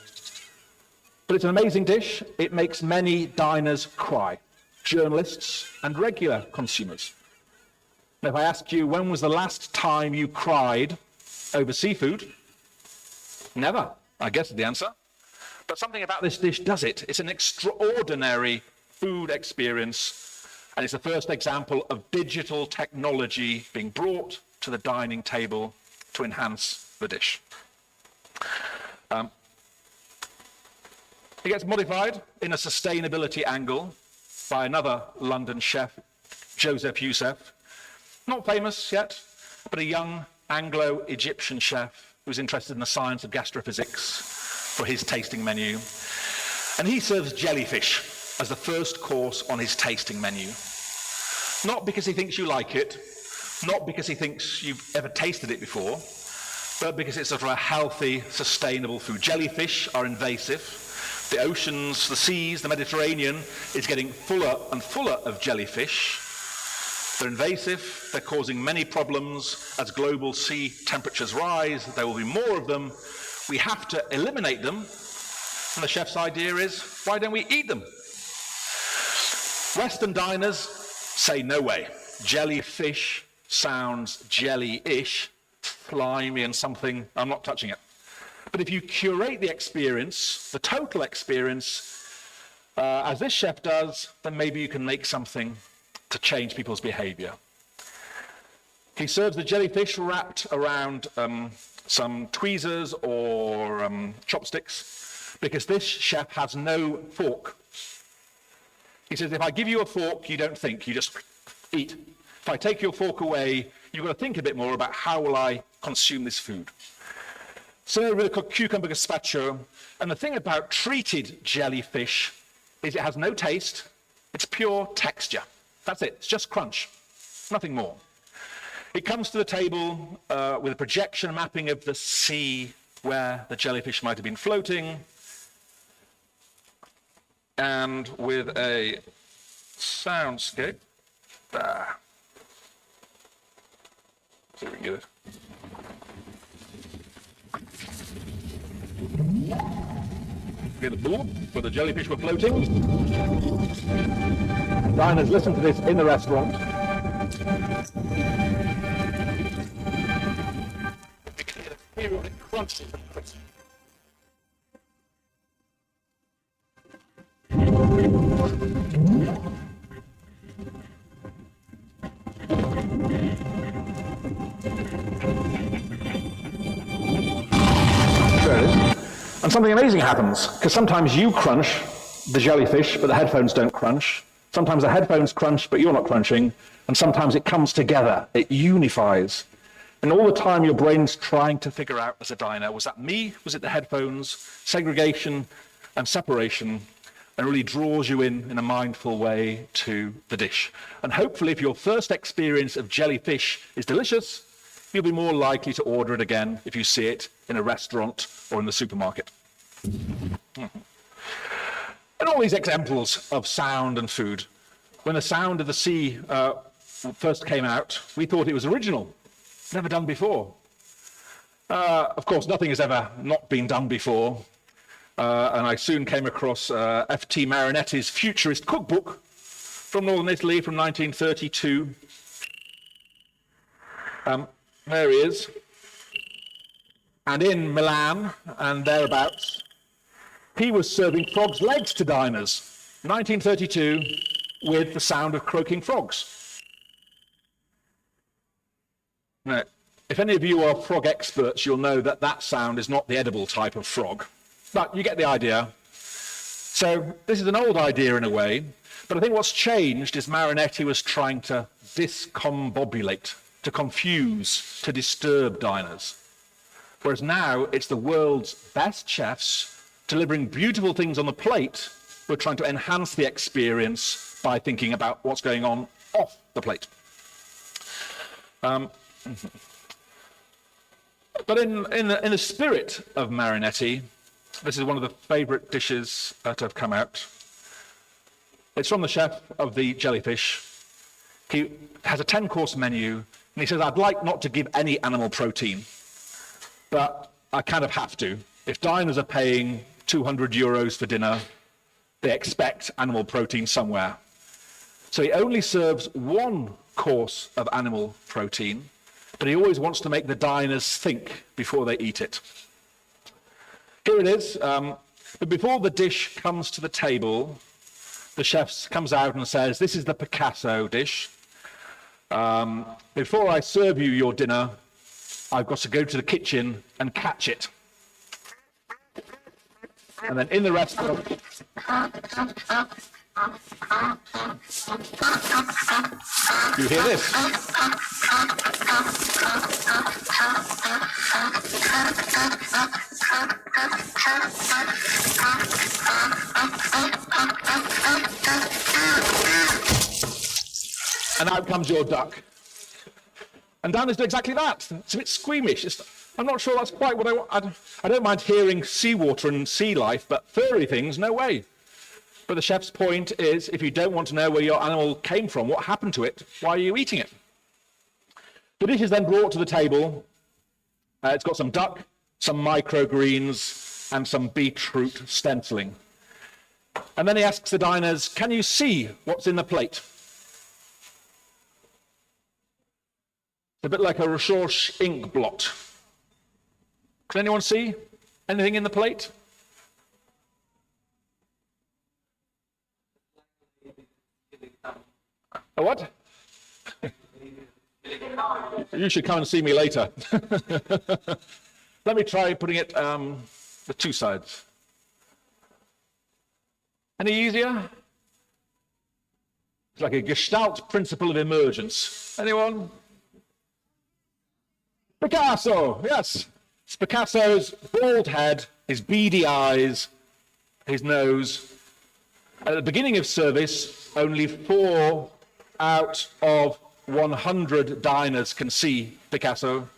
But it's an amazing dish. It makes many diners cry, journalists and regular consumers. And if I ask you, when was the last time you cried over seafood? Never, I guess is the answer. But something about this dish does it. It's an extraordinary food experience, and it's the first example of digital technology being brought to the dining table to enhance the dish. It gets modified in a sustainability angle by another London chef, Joseph Youssef. Not famous yet, but a young Anglo-Egyptian chef who's interested in the science of gastrophysics for his tasting menu. And he serves jellyfish as the first course on his tasting menu. Not because he thinks you like it, not because he thinks you've ever tasted it before, but because it's sort of a healthy, sustainable food. Jellyfish are invasive. The oceans, the seas, the Mediterranean is getting fuller and fuller of jellyfish. They're invasive, they're causing many problems. As global sea temperatures rise, there will be more of them. We have to eliminate them. And the chef's idea is, why don't we eat them? Western diners say no way. Jellyfish sounds jelly-ish, slimy and something, I'm not touching it. But if you curate the experience, the total experience, as this chef does, then maybe you can make something to change people's behavior. He serves the jellyfish wrapped around some tweezers or chopsticks, because this chef has no fork. He says, if I give you a fork, you don't think, you just eat. If I take your fork away, you've got to think a bit more about how will I consume this food. Serve with a cucumber gazpacho. And the thing about treated jellyfish is it has no taste, it's pure texture. That's it, it's just crunch, nothing more. It comes to the table with a projection mapping of the sea where the jellyfish might have been floating, and with a soundscape. See if we can get it. Get the board where the jellyfish were floating. Diners listen to this in the restaurant. We can get a periodic crunch. And something amazing happens, because sometimes you crunch the jellyfish, but the headphones don't crunch. Sometimes the headphones crunch, but you're not crunching. And sometimes it comes together, it unifies. And all the time your brain's trying to figure out as a diner, was that me? Was it the headphones? Segregation and separation. and really draws you in a mindful way to the dish. And hopefully, if your first experience of jellyfish is delicious, you'll be more likely to order it again if you see it in a restaurant or in the supermarket. And all these examples of sound and food. When the sound of the sea first came out, we thought it was original, never done before. Of course, nothing has ever not been done before. And I soon came across F.T. Marinetti's Futurist Cookbook from Northern Italy from 1932. There he is. And in Milan and thereabouts, he was serving frogs' legs to diners, 1932, with the sound of croaking frogs. Now, if any of you are frog experts, you'll know that that sound is not the edible type of frog. But you get the idea. So this is an old idea in a way, but I think what's changed is Marinetti was trying to discombobulate, to confuse, to disturb diners. Whereas now it's the world's best chefs delivering beautiful things on the plate who are trying to enhance the experience by thinking about what's going on off the plate. But in the spirit of Marinetti, this is one of the favorite dishes that have come out. It's from the chef of the jellyfish. He has a 10-course menu, and he says, I'd like not to give any animal protein, but I kind of have to. If diners are paying 200 euros for dinner, they expect animal protein somewhere. So he only serves one course of animal protein, but he always wants to make the diners think before they eat it. Here it is. But before the dish comes to the table, the chef comes out and says, this is the Picasso dish. Before I serve you your dinner, I've got to go to the kitchen and catch it. And then in the restaurant, you hear this. And out comes your duck. And diners do exactly that. It's a bit squeamish. I'm not sure that's quite what I want. I don't mind hearing seawater and sea life, but furry things, no way. But the chef's point is, if you don't want to know where your animal came from, what happened to it, why are you eating it? The dish is then brought to the table. It's got some duck, some microgreens, and some beetroot stenciling. And then he asks the diners, can you see what's in the plate? It's a bit like a recherche ink blot. Can anyone see anything in the plate? A what? You should come and see me later. Let me try putting it the two sides. Any easier? It's like a Gestalt principle of emergence. Anyone? Picasso, yes. It's Picasso's bald head, his beady eyes, his nose. At the beginning of service, only 4 out of 100 diners can see Picasso.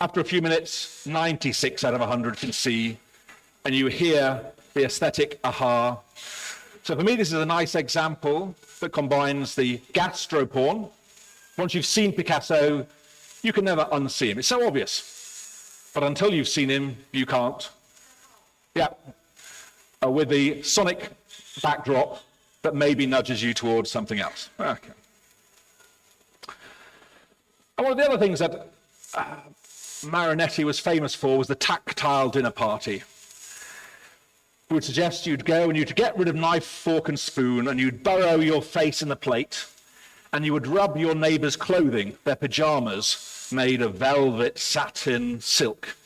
After a few minutes, 96 out of 100 can see, and you hear the aesthetic aha. So for me, this is a nice example that combines the gastro-porn. Once you've seen Picasso, you can never unsee him. It's so obvious. But until you've seen him, you can't. Yeah. With the sonic backdrop that maybe nudges you towards something else. Okay. And one of the other things that Marinetti was famous for was the tactile dinner party. We would suggest you'd go and you'd get rid of knife, fork, and spoon, and you'd burrow your face in the plate, and you would rub your neighbor's clothing, their pajamas, made of velvet, satin, silk.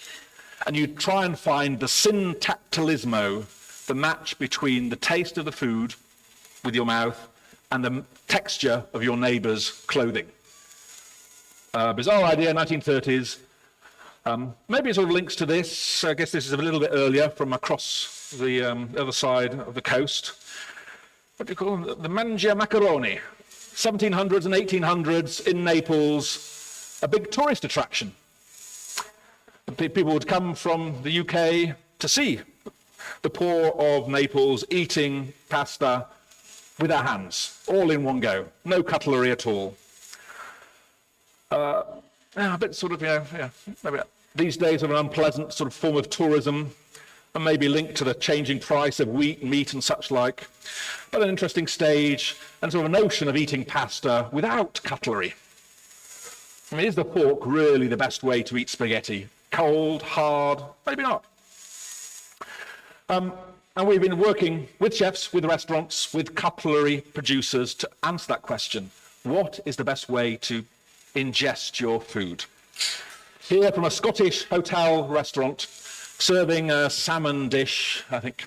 And you'd try and find the syntactilismo, the match between the taste of the food with your mouth and the texture of your neighbor's clothing. Bizarre idea, 1930s. Maybe it sort of links to this. I guess this is a little bit earlier, from across the other side of the coast. What do you call them? The Mangia Macaroni. 1700s and 1800s in Naples, a big tourist attraction. People would come from the UK to see the poor of Naples eating pasta with their hands, all in one go, no cutlery at all. A bit sort of, maybe these days of an unpleasant sort of form of tourism, and maybe linked to the changing price of wheat, meat, and such like. But an interesting stage, and sort of a notion of eating pasta without cutlery. I mean, is the fork really the best way to eat spaghetti? Cold, hard, maybe not. And we've been working with chefs, with restaurants, with cutlery producers to answer that question. What is the best way to ingest your food? Here from a Scottish hotel restaurant, serving a salmon dish, I think.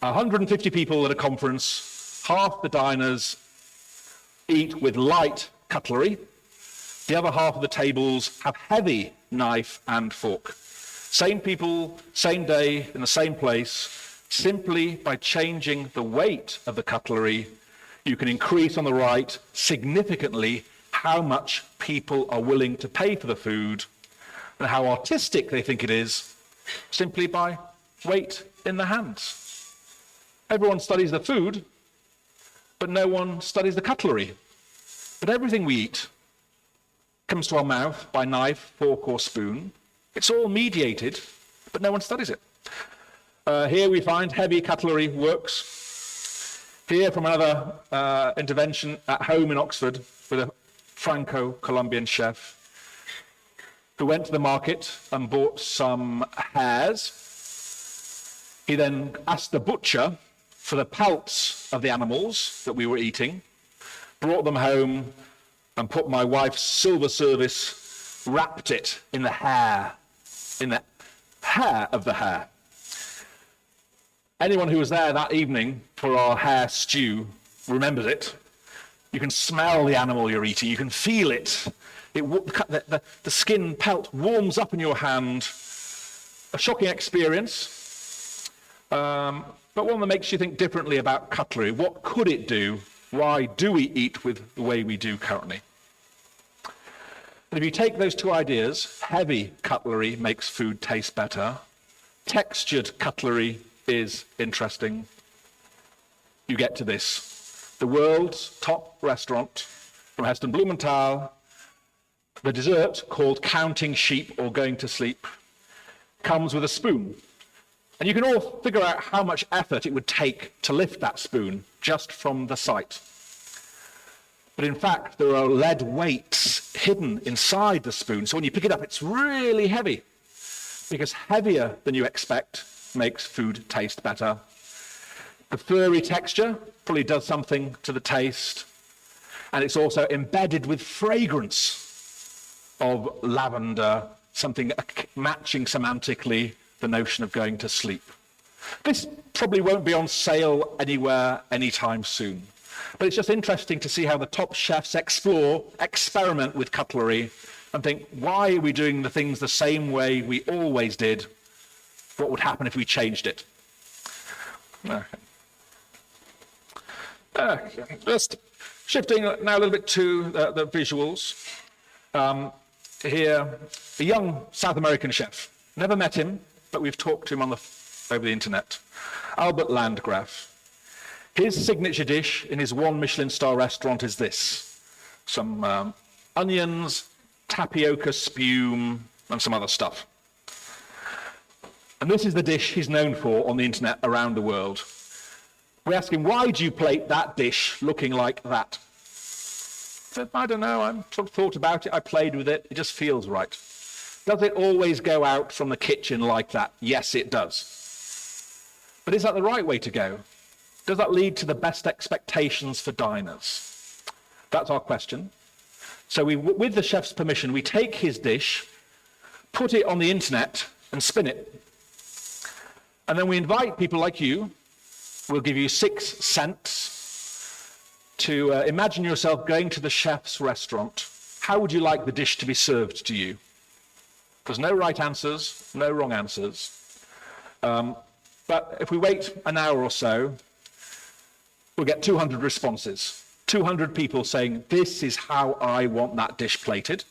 150 people at a conference, half the diners eat with light cutlery. The other half of the tables have heavy knife and fork. Same people, same day, in the same place. Simply by changing the weight of the cutlery, you can increase on the right significantly how much people are willing to pay for the food and how artistic they think it is, simply by weight in the hands. Everyone studies the food, but no one studies the cutlery. But everything we eat comes to our mouth by knife, fork, or spoon. It's all mediated, but no one studies it. Here we find heavy cutlery works. Here from another intervention at home in Oxford with a Franco-Colombian chef who went to the market and bought some hares. He then asked the butcher for the pelts of the animals that we were eating, brought them home and put my wife's silver service, wrapped it in the hair of the hare. Anyone who was there that evening for our hare stew remembers it. You can smell the animal you're eating, you can feel it. The skin pelt warms up in your hand. A shocking experience, but one that makes you think differently about cutlery. What could it do? Why do we eat with the way we do currently? And if you take those two ideas, heavy cutlery makes food taste better, textured cutlery is interesting, you get to this. The world's top restaurant from Heston Blumenthal, the dessert, called Counting Sheep or Going to Sleep, comes with a spoon. And you can all figure out how much effort it would take to lift that spoon just from the sight. But in fact, there are lead weights hidden inside the spoon. So when you pick it up, it's really heavy, because heavier than you expect makes food taste better. The furry texture probably does something to the taste. And it's also embedded with fragrance of lavender, something matching semantically the notion of going to sleep. This probably won't be on sale anywhere anytime soon. But it's just interesting to see how the top chefs experiment with cutlery and think, why are we doing the things the same way we always did? What would happen if we changed it? Just shifting now a little bit to the visuals. Here, a young South American chef. Never met him, but we've talked to him over the internet. Albert Landgraf. His signature dish in his one Michelin star restaurant is this. Some onions, tapioca spume, and some other stuff. And this is the dish he's known for on the internet around the world. We ask him, why do you plate that dish looking like that? He said, I don't know, I sort of thought about it, I played with it, it just feels right. Does it always go out from the kitchen like that? Yes, it does. But is that the right way to go? Does that lead to the best expectations for diners? That's our question. So with the chef's permission, we take his dish, put it on the internet, and spin it. And then we invite people like you. We'll give you 6 cents to imagine yourself going to the chef's restaurant. How would you like the dish to be served to you? There's no right answers, no wrong answers. But if we wait an hour or so, we'll get 200 responses. 200 people saying, this is how I want that dish plated.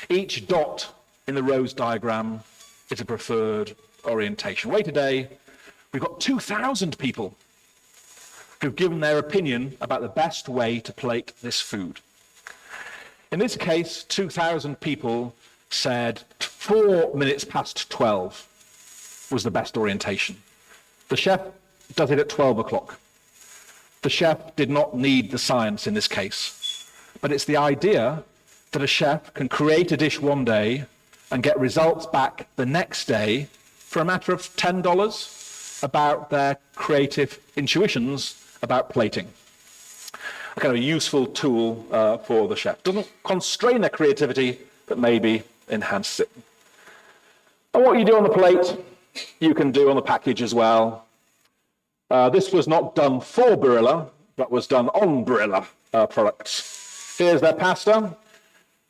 Each dot in the rose diagram is a preferred orientation. Wait a day, we've got 2,000 people who've given their opinion about the best way to plate this food. In this case, 2,000 people said 4 minutes past 12 was the best orientation. The chef does it at 12 o'clock. The chef did not need the science in this case, but it's the idea that a chef can create a dish one day and get results back the next day for a matter of $10 about their creative intuitions about plating. A kind of a useful tool for the chef. Doesn't constrain their creativity, but maybe enhances it. And what you do on the plate, you can do on the package as well. This was not done for Barilla, but was done on Barilla products. Here's their pasta.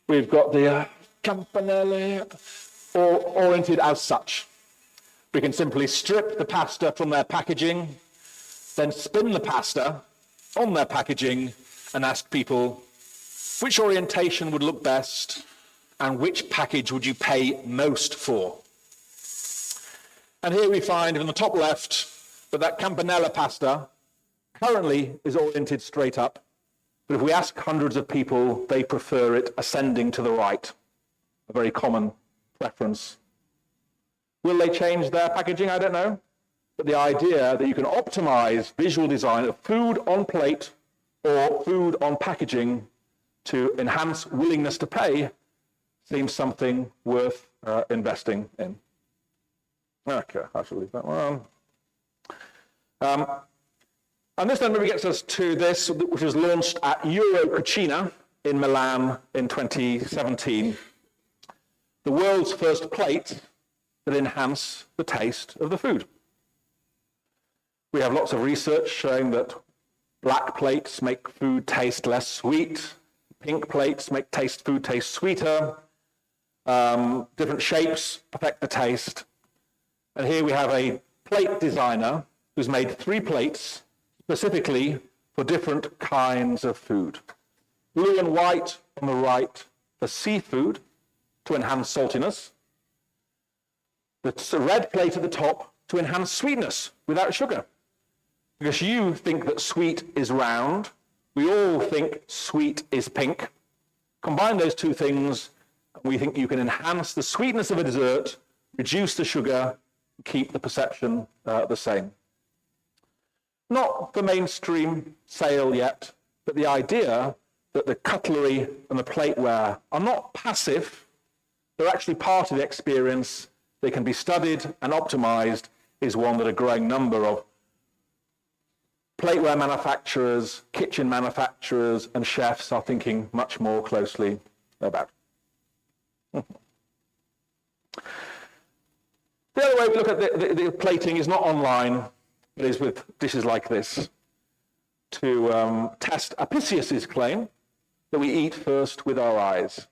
We've got the campanelle oriented as such. We can simply strip the pasta from their packaging, then spin the pasta on their packaging and ask people which orientation would look best and which package would you pay most for. And here we find in the top left that campanella pasta currently is oriented straight up, but if we ask hundreds of people, they prefer it ascending to the right, a very common preference. Will they change their packaging? I don't know. But the idea that you can optimize visual design of food on plate or food on packaging to enhance willingness to pay seems something worth investing in. Okay, I shall leave that one. And this then maybe gets us to this, which was launched at Euro Cucina in Milan in 2017. The world's first plate that enhance the taste of the food. We have lots of research showing that black plates make food taste less sweet, pink plates make food taste sweeter, different shapes affect the taste. And here we have a plate designer who's made 3 plates specifically for different kinds of food. Blue and white on the right for seafood to enhance saltiness. The red plate at the top to enhance sweetness without sugar. Because you think that sweet is round, we all think sweet is pink. Combine those two things, and we think you can enhance the sweetness of a dessert, reduce the sugar, keep the perception the same. Not the mainstream sale yet, but the idea that the cutlery and the plateware are not passive, they're actually part of the experience, they can be studied and optimized, is one that a growing number of plateware manufacturers, kitchen manufacturers, and chefs are thinking much more closely about. The other way we look at the plating is not online, but is with dishes like this, to test Apicius's claim that we eat first with our eyes.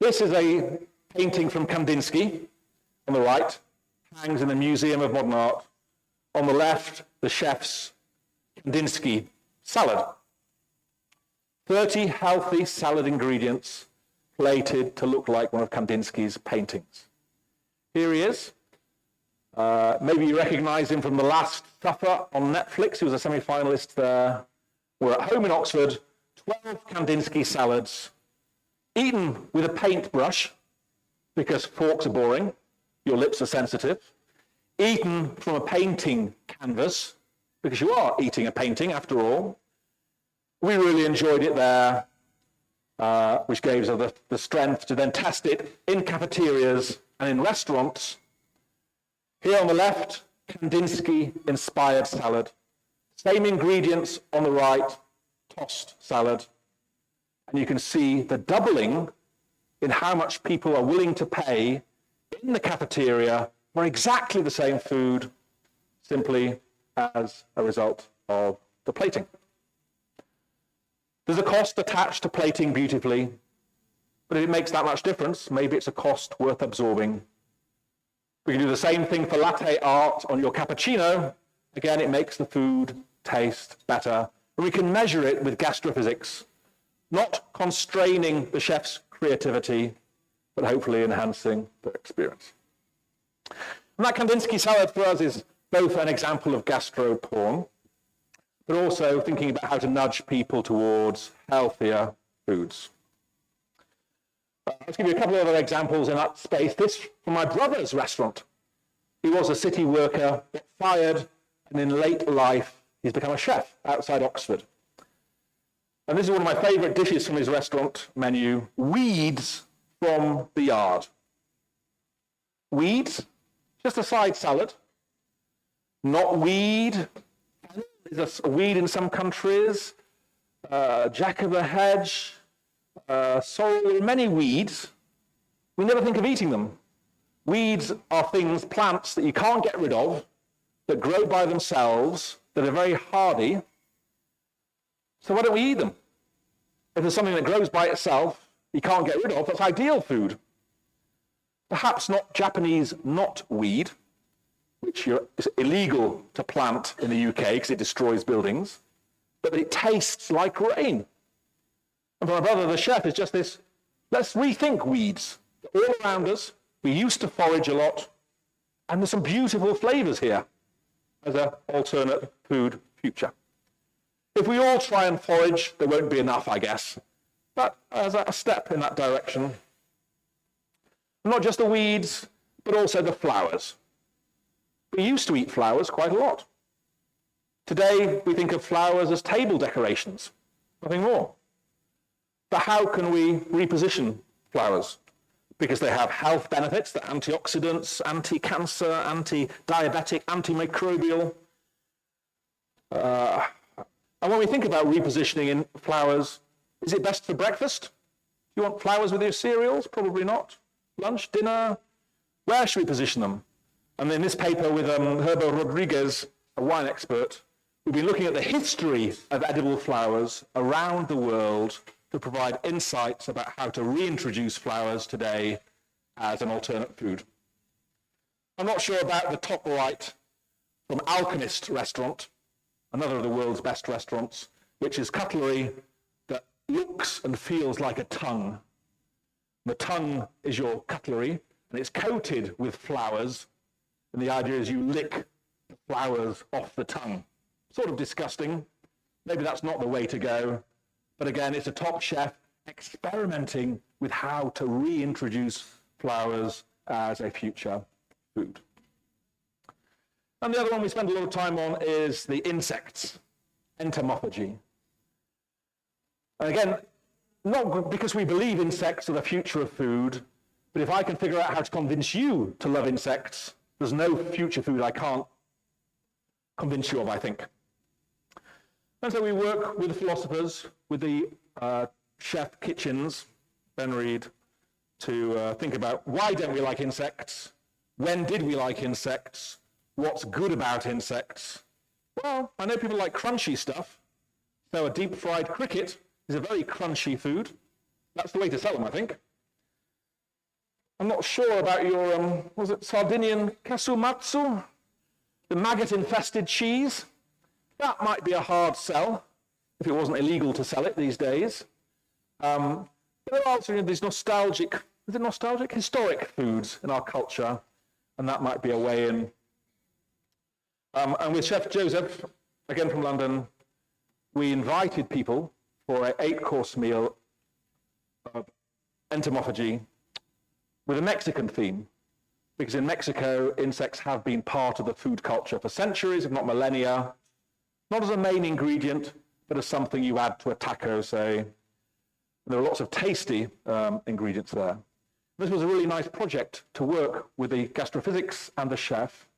This is a painting from Kandinsky on the right, hangs in the Museum of Modern Art. On the left, the chef's Kandinsky salad. 30 healthy salad ingredients plated to look like one of Kandinsky's paintings. Here he is. Maybe you recognize him from The Last Supper on Netflix. He was a semi-finalist there. We're at home in Oxford, 12 Kandinsky salads, eaten with a paintbrush, because forks are boring, your lips are sensitive, eaten from a painting canvas, because you are eating a painting after all. We really enjoyed it there, which gave us the strength to then test it in cafeterias and in restaurants. Here on the left, Kandinsky-inspired salad. Same ingredients on the right, tossed salad. And you can see the doubling in how much people are willing to pay in the cafeteria for exactly the same food, simply as a result of the plating. There's a cost attached to plating beautifully, but if it makes that much difference, maybe it's a cost worth absorbing. We can do the same thing for latte art on your cappuccino. Again, it makes the food taste better. And we can measure it with GastroPhysics, not constraining the chef's creativity, but hopefully enhancing the experience. And that Kandinsky salad for us is both an example of gastro porn, but also thinking about how to nudge people towards healthier foods. Let's give you a couple of other examples in that space. This from my brother's restaurant. He was a city worker, got fired, and in late life, he's become a chef outside Oxford. And this is one of my favorite dishes from his restaurant menu, weeds from the yard. Weeds, just a side salad, not weed. There's a weed in some countries, jack of the hedge, sorrel, there are many weeds. We never think of eating them. Weeds are things, plants that you can't get rid of, that grow by themselves, that are very hardy. So why don't we eat them? If there's something that grows by itself, you can't get rid of, that's ideal food. Perhaps not Japanese knotweed, which is illegal to plant in the UK because it destroys buildings, but it tastes like rain. And for my brother, the chef, is just this, let's rethink weeds. They're all around us. We used to forage a lot, and there's some beautiful flavors here as an alternate food future. If we all try and forage, there won't be enough, I guess, but as a step in that direction. Not just the weeds, but also the flowers. We used to eat flowers quite a lot. Today, we think of flowers as table decorations, nothing more. But how can we reposition flowers? Because they have health benefits, they're antioxidants, anti-cancer, anti-diabetic, antimicrobial. And when we think about repositioning in flowers, is it best for breakfast? Do you want flowers with your cereals? Probably not. Lunch, dinner? Where should we position them? And in this paper with Herbo Rodriguez, a wine expert, we've been looking at the history of edible flowers around the world to provide insights about how to reintroduce flowers today as an alternate food. I'm not sure about the top right from Alchemist Restaurant, another of the world's best restaurants, which is cutlery that looks and feels like a tongue. The tongue is your cutlery, and it's coated with flowers, and the idea is you lick the flowers off the tongue. Sort of disgusting. Maybe that's not the way to go. But again, it's a top chef experimenting with how to reintroduce flowers as a future food. And the other one we spend a lot of time on is the insects, entomophagy. And again, not because we believe insects are the future of food, but if I can figure out how to convince you to love insects, there's no future food I can't convince you of, I think. And so we work with the philosophers, with the chef kitchens, Ben Reed, to think about why don't we like insects? When did we like insects? What's good about insects? Well, I know people like crunchy stuff. So a deep-fried cricket is a very crunchy food. That's the way to sell them, I think. I'm not sure about your, was it Sardinian kasumatsu? The maggot-infested cheese? That might be a hard sell, if it wasn't illegal to sell it these days. But there are also these nostalgic, is it nostalgic? Historic foods in our culture, and that might be a way in. And with Chef Joseph, again from London, we invited people for an 8-course meal of entomophagy with a Mexican theme, because in Mexico, insects have been part of the food culture for centuries, if not millennia, not as a main ingredient, but as something you add to a taco, say. And there are lots of tasty ingredients there. This was a really nice project to work with the GastroPhysics and the chef,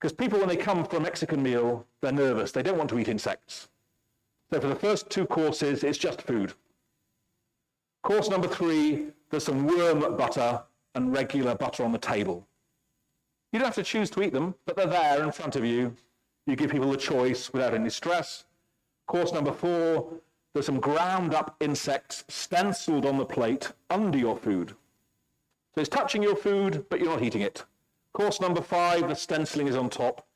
because people, when they come for a Mexican meal, they're nervous. They don't want to eat insects. So for the first 2 courses, it's just food. Course number 3, there's some worm butter and regular butter on the table. You don't have to choose to eat them, but they're there in front of you. You give people a choice without any stress. Course number 4, there's some ground up insects stenciled on the plate under your food. So it's touching your food, but you're not eating it. Course number 5, the stenciling is on top.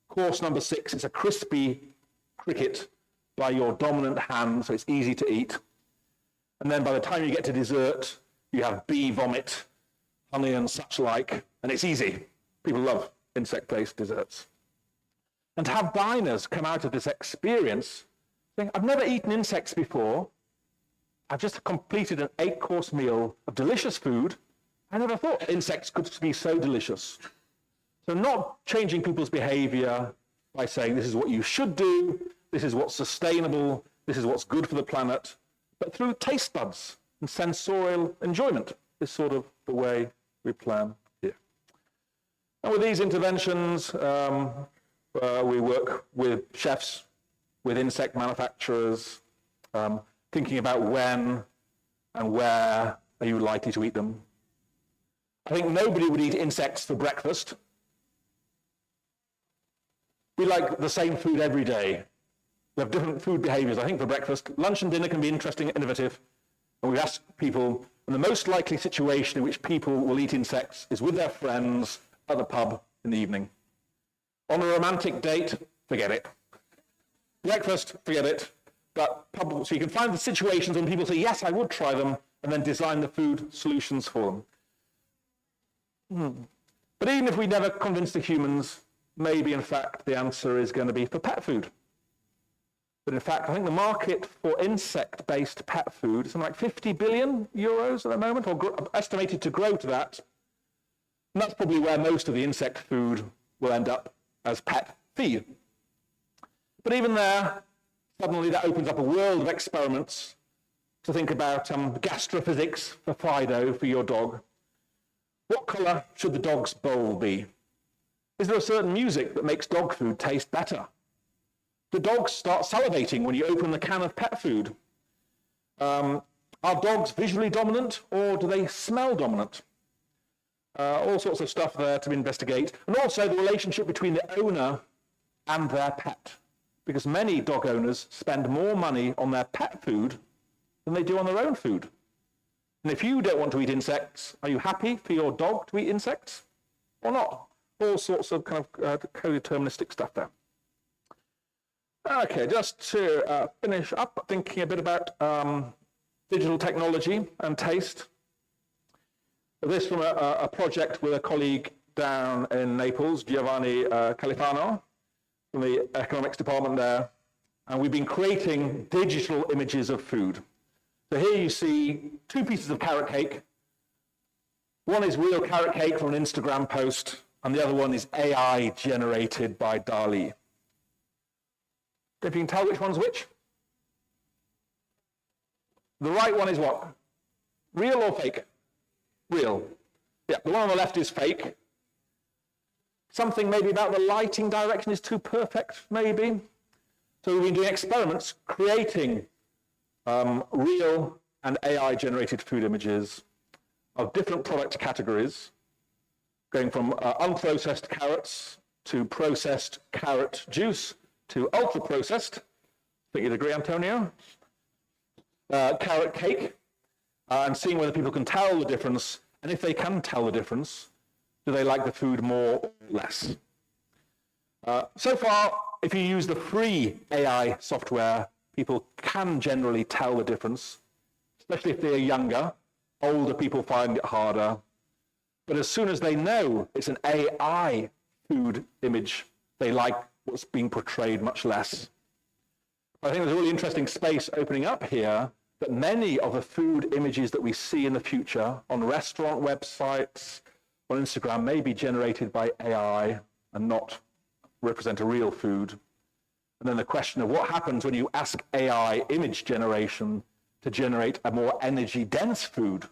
Course number 6 is a crispy cricket by your dominant hand, so it's easy to eat. And then by the time you get to dessert, you have bee vomit, honey and such like, and it's easy. People love insect-based desserts. And to have diners come out of this experience saying, I've never eaten insects before, I've just completed an 8-course meal of delicious food, I never thought insects could be so delicious. So not changing people's behavior by saying this is what you should do, this is what's sustainable, this is what's good for the planet, but through taste buds and sensorial enjoyment is sort of the way we plan here. And with these interventions, we work with chefs, with insect manufacturers, thinking about when and where are you likely to eat them. I think nobody would eat insects for breakfast. We like the same food every day. We have different food behaviors, I think, for breakfast. Lunch and dinner can be interesting and innovative. And we ask people, and the most likely situation in which people will eat insects is with their friends at the pub in the evening. On a romantic date, forget it. Breakfast, forget it. But pub, so you can find the situations when people say, yes, I would try them, and then design the food solutions for them. But even if we never convince the humans, maybe in fact the answer is going to be for pet food. But in fact, I think the market for insect-based pet food is something like 50 billion euros at the moment, or estimated to grow to that. And that's probably where most of the insect food will end up as pet feed. But even there, suddenly that opens up a world of experiments to think about GastroPhysics for Fido, for your dog. What colour should the dog's bowl be? Is there a certain music that makes dog food taste better? Do dogs start salivating when you open the can of pet food? Are dogs visually dominant, or do they smell dominant? All sorts of stuff there to investigate. And also the relationship between the owner and their pet. Because many dog owners spend more money on their pet food than they do on their own food. And if you don't want to eat insects, are you happy for your dog to eat insects or not? All sorts of kind of co-deterministic stuff there. Okay, just to finish up, thinking a bit about digital technology and taste. This from a project with a colleague down in Naples, Giovanni Califano, from the economics department there. And we've been creating digital images of food. So here you see 2 pieces of carrot cake. One is real carrot cake from an Instagram post, and the other one is AI generated by DALL-E. If you can tell which one's which? The right one is what? Real or fake? Real. Yeah, the one on the left is fake. Something maybe about the lighting direction is too perfect, maybe. So we've been doing experiments creating real and AI-generated food images of different product categories, going from unprocessed carrots to processed carrot juice to ultra-processed, I think you'd agree, Antonio, carrot cake, and seeing whether people can tell the difference, and if they can tell the difference, do they like the food more or less? So far, if you use the free AI software, people can generally tell the difference, especially if they're younger. Older people find it harder. But as soon as they know it's an AI food image, they like what's being portrayed much less. I think there's a really interesting space opening up here that many of the food images that we see in the future on restaurant websites, on Instagram, may be generated by AI and not represent a real food. And then the question of what happens when you ask AI image generation to generate a more energy-dense food.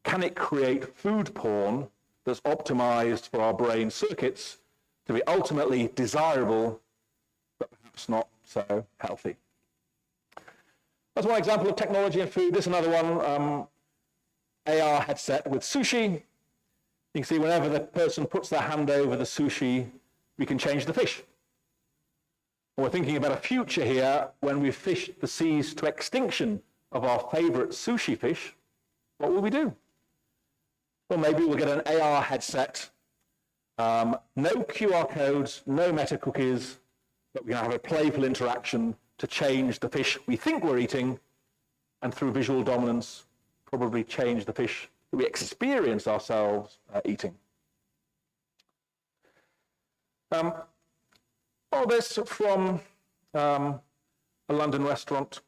Can it create food porn that's optimized for our brain circuits to be ultimately desirable, but perhaps not so healthy? That's one example of technology and food. This is another one, AR headset with sushi. You can see whenever the person puts their hand over the sushi, we can change the fish. We're thinking about a future here when we've fished the seas to extinction of our favorite sushi fish. What will we do? Well, maybe we'll get an AR headset No QR codes, no meta cookies, but we're going to have a playful interaction to change the fish we think we're eating, and through visual dominance, probably change the fish that we experience ourselves eating. All this from a London restaurant,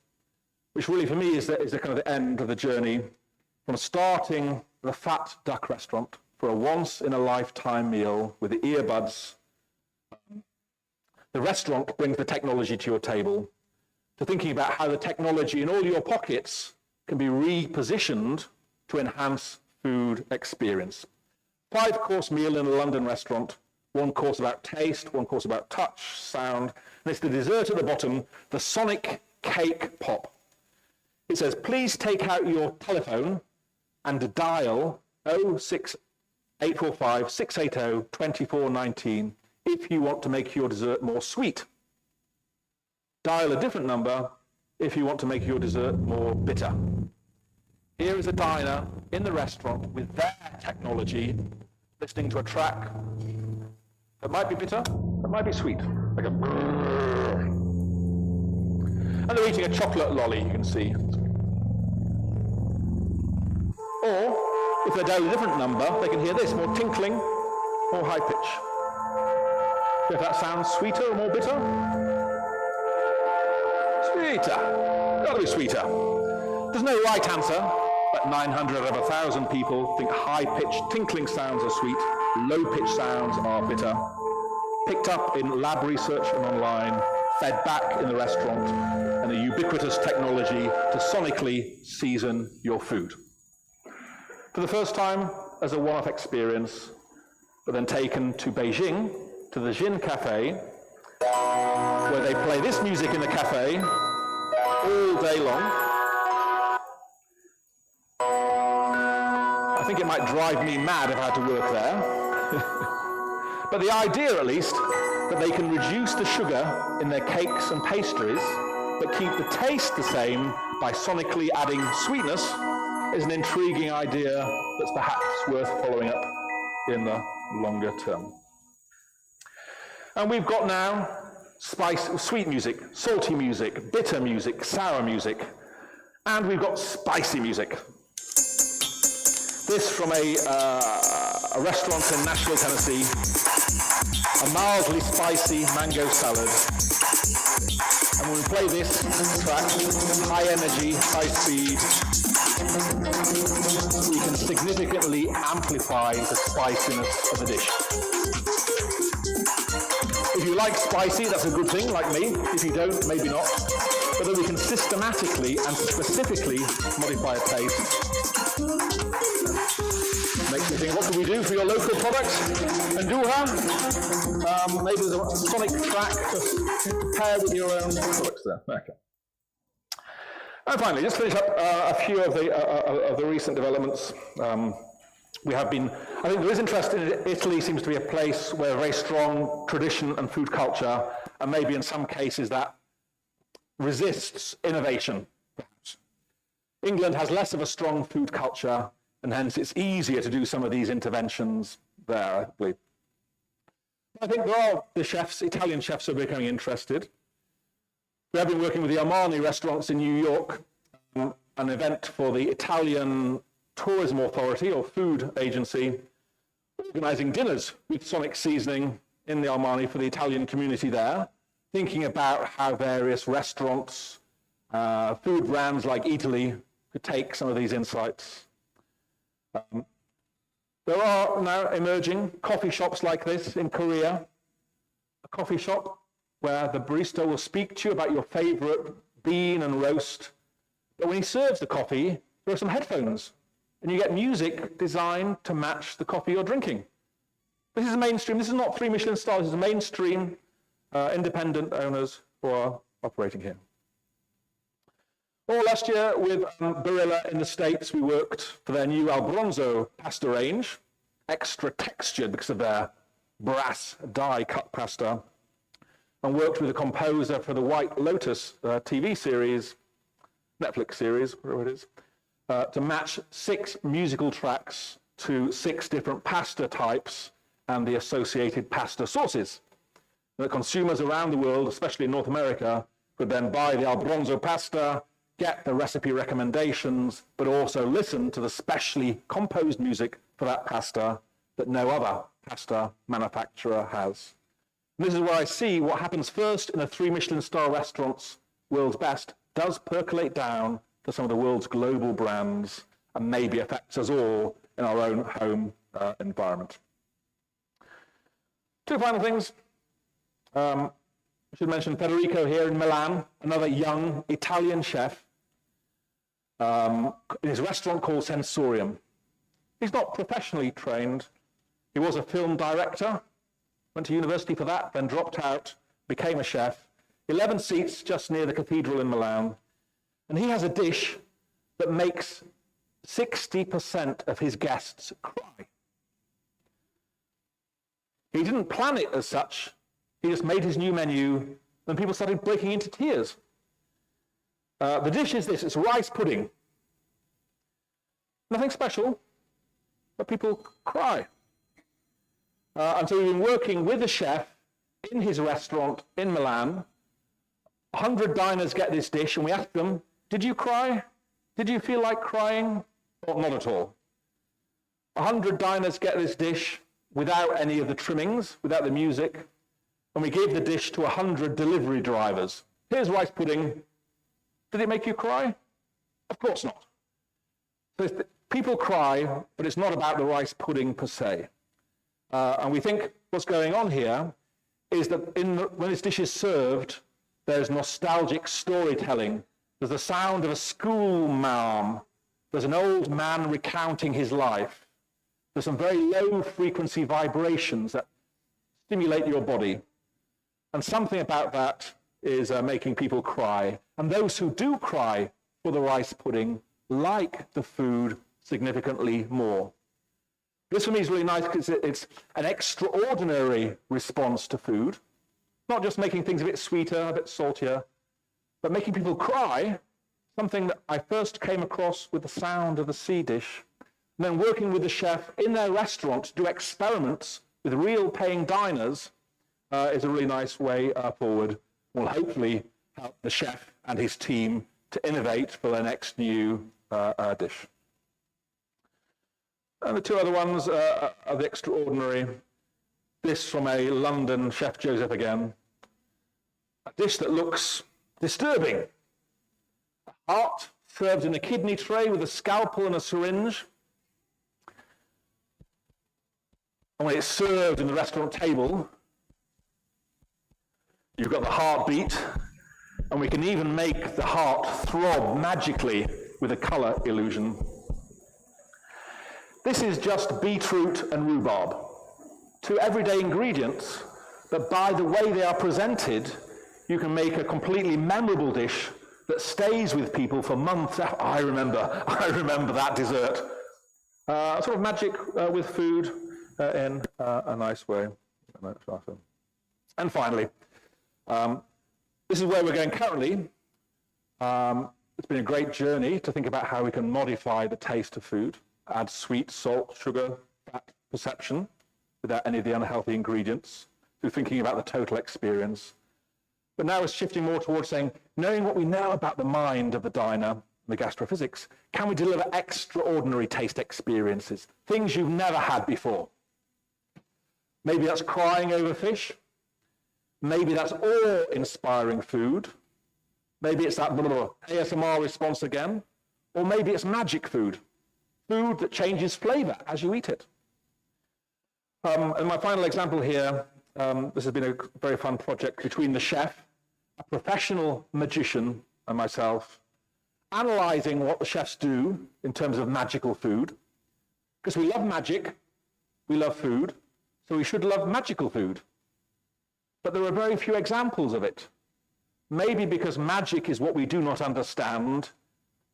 which really for me is the kind of the end of the journey, from starting the Fat Duck restaurant for a once-in-a-lifetime meal with the earbuds. The restaurant brings the technology to your table, to thinking about how the technology in all your pockets can be repositioned to enhance food experience. 5-course meal in a London restaurant, 1 course about taste, 1 course about touch, sound, and it's the dessert at the bottom, the Sonic Cake Pop. It says, please take out your telephone and dial 06845 680 2419 if you want to make your dessert more sweet. Dial a different number if you want to make your dessert more bitter. Here is a diner in the restaurant with their technology, listening to a track that might be bitter, that might be sweet, like a brrr. And they're eating a chocolate lolly, you can see. Or, if they dial a different number, they can hear this, more tinkling, more high pitch. If that sounds sweeter or more bitter? Sweeter. Gotta be sweeter. There's no right answer, but 900 out of 1,000 people think high-pitched tinkling sounds are sweet, low-pitched sounds are bitter. Picked up in lab research and online, fed back in the restaurant, and a ubiquitous technology to sonically season your food. For the first time, as a one-off experience, but then taken to Beijing, to the Jin Cafe, where they play this music in the cafe all day long. I think it might drive me mad if I had to work there. But the idea, at least, that they can reduce the sugar in their cakes and pastries, but keep the taste the same by sonically adding sweetness, is an intriguing idea that's perhaps worth following up in the longer term. And we've got now sweet music, salty music, bitter music, sour music, and we've got spicy music. This from a restaurant in Nashville, Tennessee, a mildly spicy mango salad. And when we play this track, high energy, high speed, we can significantly amplify the spiciness of the dish. If you like spicy, that's a good thing, like me. If you don't, maybe not. But then we can systematically and specifically modify a taste. Makes me think, what can we do for your local products? And maybe there's a sonic track to pair with your own products there. Okay. And finally, just finish up a few of the recent developments. I think there is interest in Italy. Seems to be a place where a very strong tradition and food culture, and maybe in some cases that resists innovation, perhaps. England has less of a strong food culture, and hence it's easier to do some of these interventions there, I believe. I think there are Italian chefs who are becoming interested. We have been working with the Armani restaurants in New York, an event for the Italian Tourism Authority or food agency, organizing dinners with sonic seasoning in the Armani for the Italian community there, thinking about how various restaurants, food brands like Italy could take some of these insights. There are now emerging coffee shops like this in Korea, a coffee shop where the barista will speak to you about your favorite bean and roast, but when he serves the coffee, there are some headphones, and you get music designed to match the coffee you're drinking. This is mainstream. This is not 3 Michelin stars. This is mainstream independent owners who are operating here. Or last year with Barilla in the States, we worked for their new Albronzo pasta range, extra textured because of their brass die cut pasta, and worked with a composer for the White Lotus TV series, Netflix series, whatever it is, to match 6 musical tracks to 6 different pasta types and the associated pasta sauces. That consumers around the world, especially in North America, could then buy the Albronzo pasta, get the recipe recommendations, but also listen to the specially composed music for that pasta that no other pasta manufacturer has. And this is where I see what happens first in the 3 Michelin star restaurants, world's best, does percolate down to some of the world's global brands and maybe affects us all in our own home environment. 2 final things. I should mention Federico here in Milan, another young Italian chef in his restaurant called Sensorium. He's not professionally trained. He was a film director, went to university for that, then dropped out, became a chef. 11 seats just near the cathedral in Milan. And he has a dish that makes 60% of his guests cry. He didn't plan it as such. He just made his new menu, and people started breaking into tears. The dish is this, it's rice pudding. Nothing special, but people cry. And so we've been working with the chef in his restaurant in Milan. 100 diners get this dish, and we ask them, did you cry? Did you feel like crying? Or not at all. 100 diners get this dish without any of the trimmings, without the music, and we gave the dish to 100 delivery drivers. Here's rice pudding. Did it make you cry? Of course not. So people cry, but it's not about the rice pudding per se. And we think what's going on here is that when this dish is served, there's nostalgic storytelling. There's the sound of a school marm. There's an old man recounting his life. There's some very low frequency vibrations that stimulate your body. And something about that is making people cry. And those who do cry for the rice pudding like the food significantly more. This for me is really nice because it's an extraordinary response to food. Not just making things a bit sweeter, a bit saltier, but making people cry, something that I first came across with the sound of the sea dish. And then working with the chef in their restaurant to do experiments with real paying diners is a really nice way forward. Will hopefully help the chef and his team to innovate for their next new dish. And the 2 other ones are the extraordinary. This from a London Chef Joseph again. A dish that looks disturbing. A heart served in a kidney tray with a scalpel and a syringe. And when it's served in the restaurant table, you've got the heartbeat, and we can even make the heart throb magically with a color illusion. This is just beetroot and rhubarb, 2 everyday ingredients, but by the way they are presented, you can make a completely memorable dish that stays with people for months. I remember that dessert. Sort of magic with food in a nice way. And finally, this is where we're going currently. It's been a great journey to think about how we can modify the taste of food, add sweet, salt, sugar, fat perception without any of the unhealthy ingredients, through thinking about the total experience. But now it's shifting more towards saying, knowing what we know about the mind of the diner, the GastroPhysics, can we deliver extraordinary taste experiences, things you've never had before? Maybe that's crying over fish. Maybe that's awe-inspiring food. Maybe it's that ASMR response again. Or maybe it's magic food, food that changes flavor as you eat it. And my final example here, this has been a very fun project between the chef, a professional magician, and myself, analyzing what the chefs do in terms of magical food. Because we love magic, we love food, so we should love magical food. But there are very few examples of it. Maybe because magic is what we do not understand,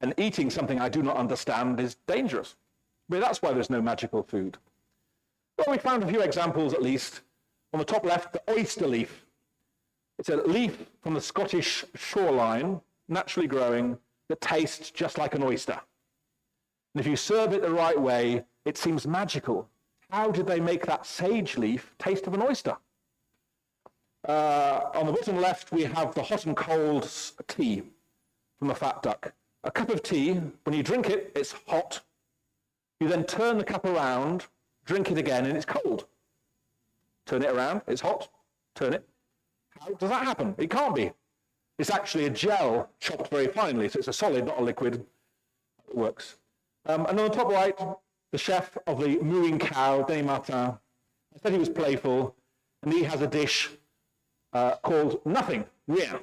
and eating something I do not understand is dangerous. But that's why there's no magical food. Well, we found a few examples at least. On the top left, the oyster leaf. It's a leaf from the Scottish shoreline, naturally growing, that tastes just like an oyster. And if you serve it the right way, it seems magical. how did they make that sage leaf taste of an oyster? On the bottom left, we have the hot and cold tea from a fat duck. A cup of tea, when you drink it, it's hot. You then turn the cup around, drink it again, and it's cold. Turn it around, it's hot. Turn it. How does that happen? It can't be. It's actually a gel chopped very finely, so it's a solid, not a liquid. It works. And on the top right, the chef of the mooing cow, Denis Martin, I said he was playful, and he has a dish called nothing, rien.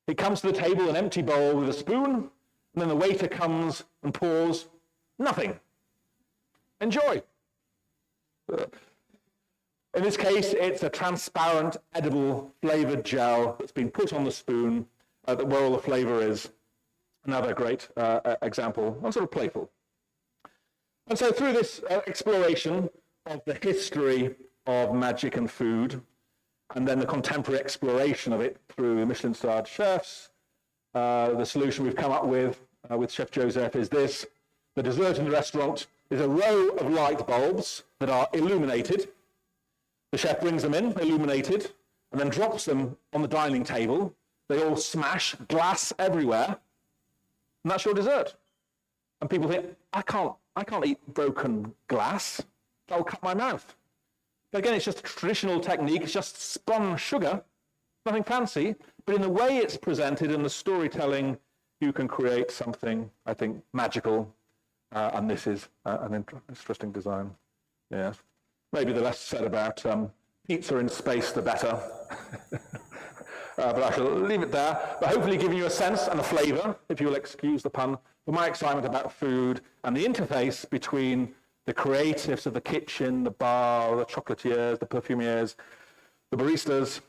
He comes to the table, an empty bowl with a spoon, and then the waiter comes and pours nothing. Enjoy. In this case, it's a transparent, edible, flavored gel that's been put on the spoon where all the flavor is. Another great example, and sort of playful. And so through this exploration of the history of magic and food, and then the contemporary exploration of it through Michelin-starred chefs, the solution we've come up with Chef Joseph is this. The dessert in the restaurant is a row of light bulbs that are illuminated. The chef brings them in, illuminated, and then drops them on the dining table. They all smash, glass everywhere, and that's your dessert. And people think, I can't eat broken glass. That'll cut my mouth. But again, it's just a traditional technique. It's just spun sugar, nothing fancy. But in the way it's presented and the storytelling, you can create something, I think, magical. And this is an interesting design. Yes. Maybe the less said about pizza in space, the better. But I shall leave it there. But hopefully giving you a sense and a flavor, if you'll excuse the pun, for my excitement about food and the interface between the creatives of the kitchen, the bar, the chocolatiers, the perfumiers, the baristas,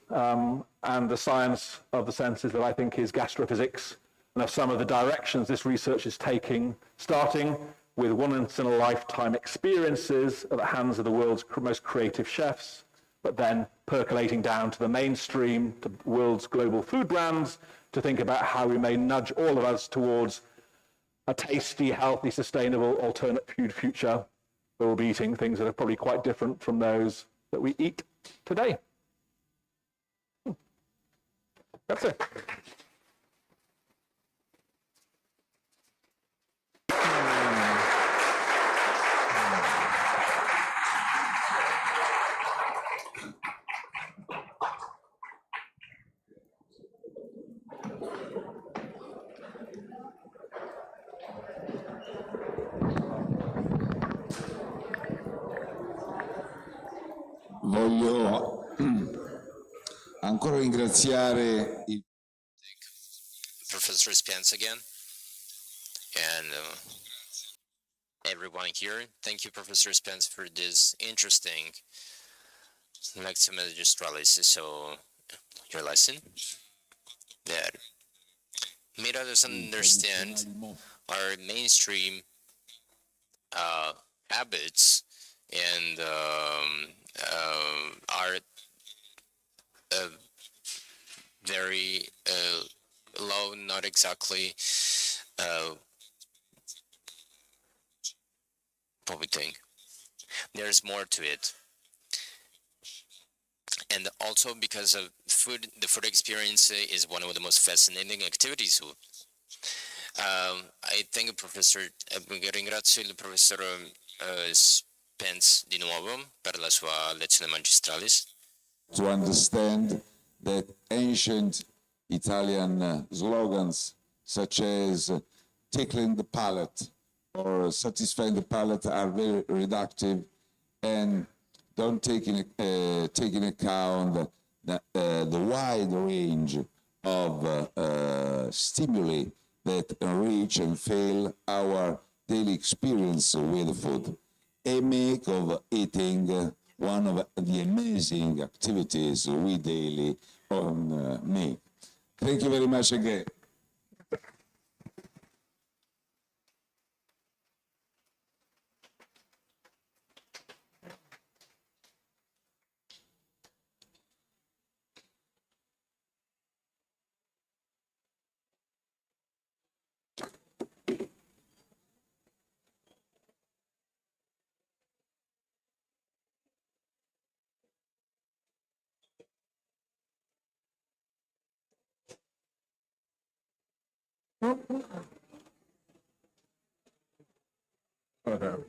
and the science of the senses that I think is gastrophysics, and of some of the directions this research is taking, starting with once-in-a-lifetime experiences at the hands of the world's most creative chefs, but then percolating down to the mainstream, to the world's global food brands, to think about how we may nudge all of us towards a tasty, healthy, sustainable, alternate food future, where we'll be eating things that are probably quite different from those that we eat today. That's it. Voglio ancora ringraziare il Professor Spence again, and everyone here. Thank you, Professor Spence, for this interesting Lectio Magistralis. So, your lesson that made us understand our mainstream habits and are very low, not exactly what we think. There's more to it. And also because of food, the food experience is one of the most fascinating activities. I thank Professor, ringrazio il professor Spence di nuovo per la sua lezione magistralis. To understand that ancient Italian slogans such as tickling the palate or satisfying the palate are very reductive and don't take in account the wide range of stimuli that enrich and fill our daily experience with food and make of eating one of the amazing activities we daily make. Thank you very much again. Oh, no.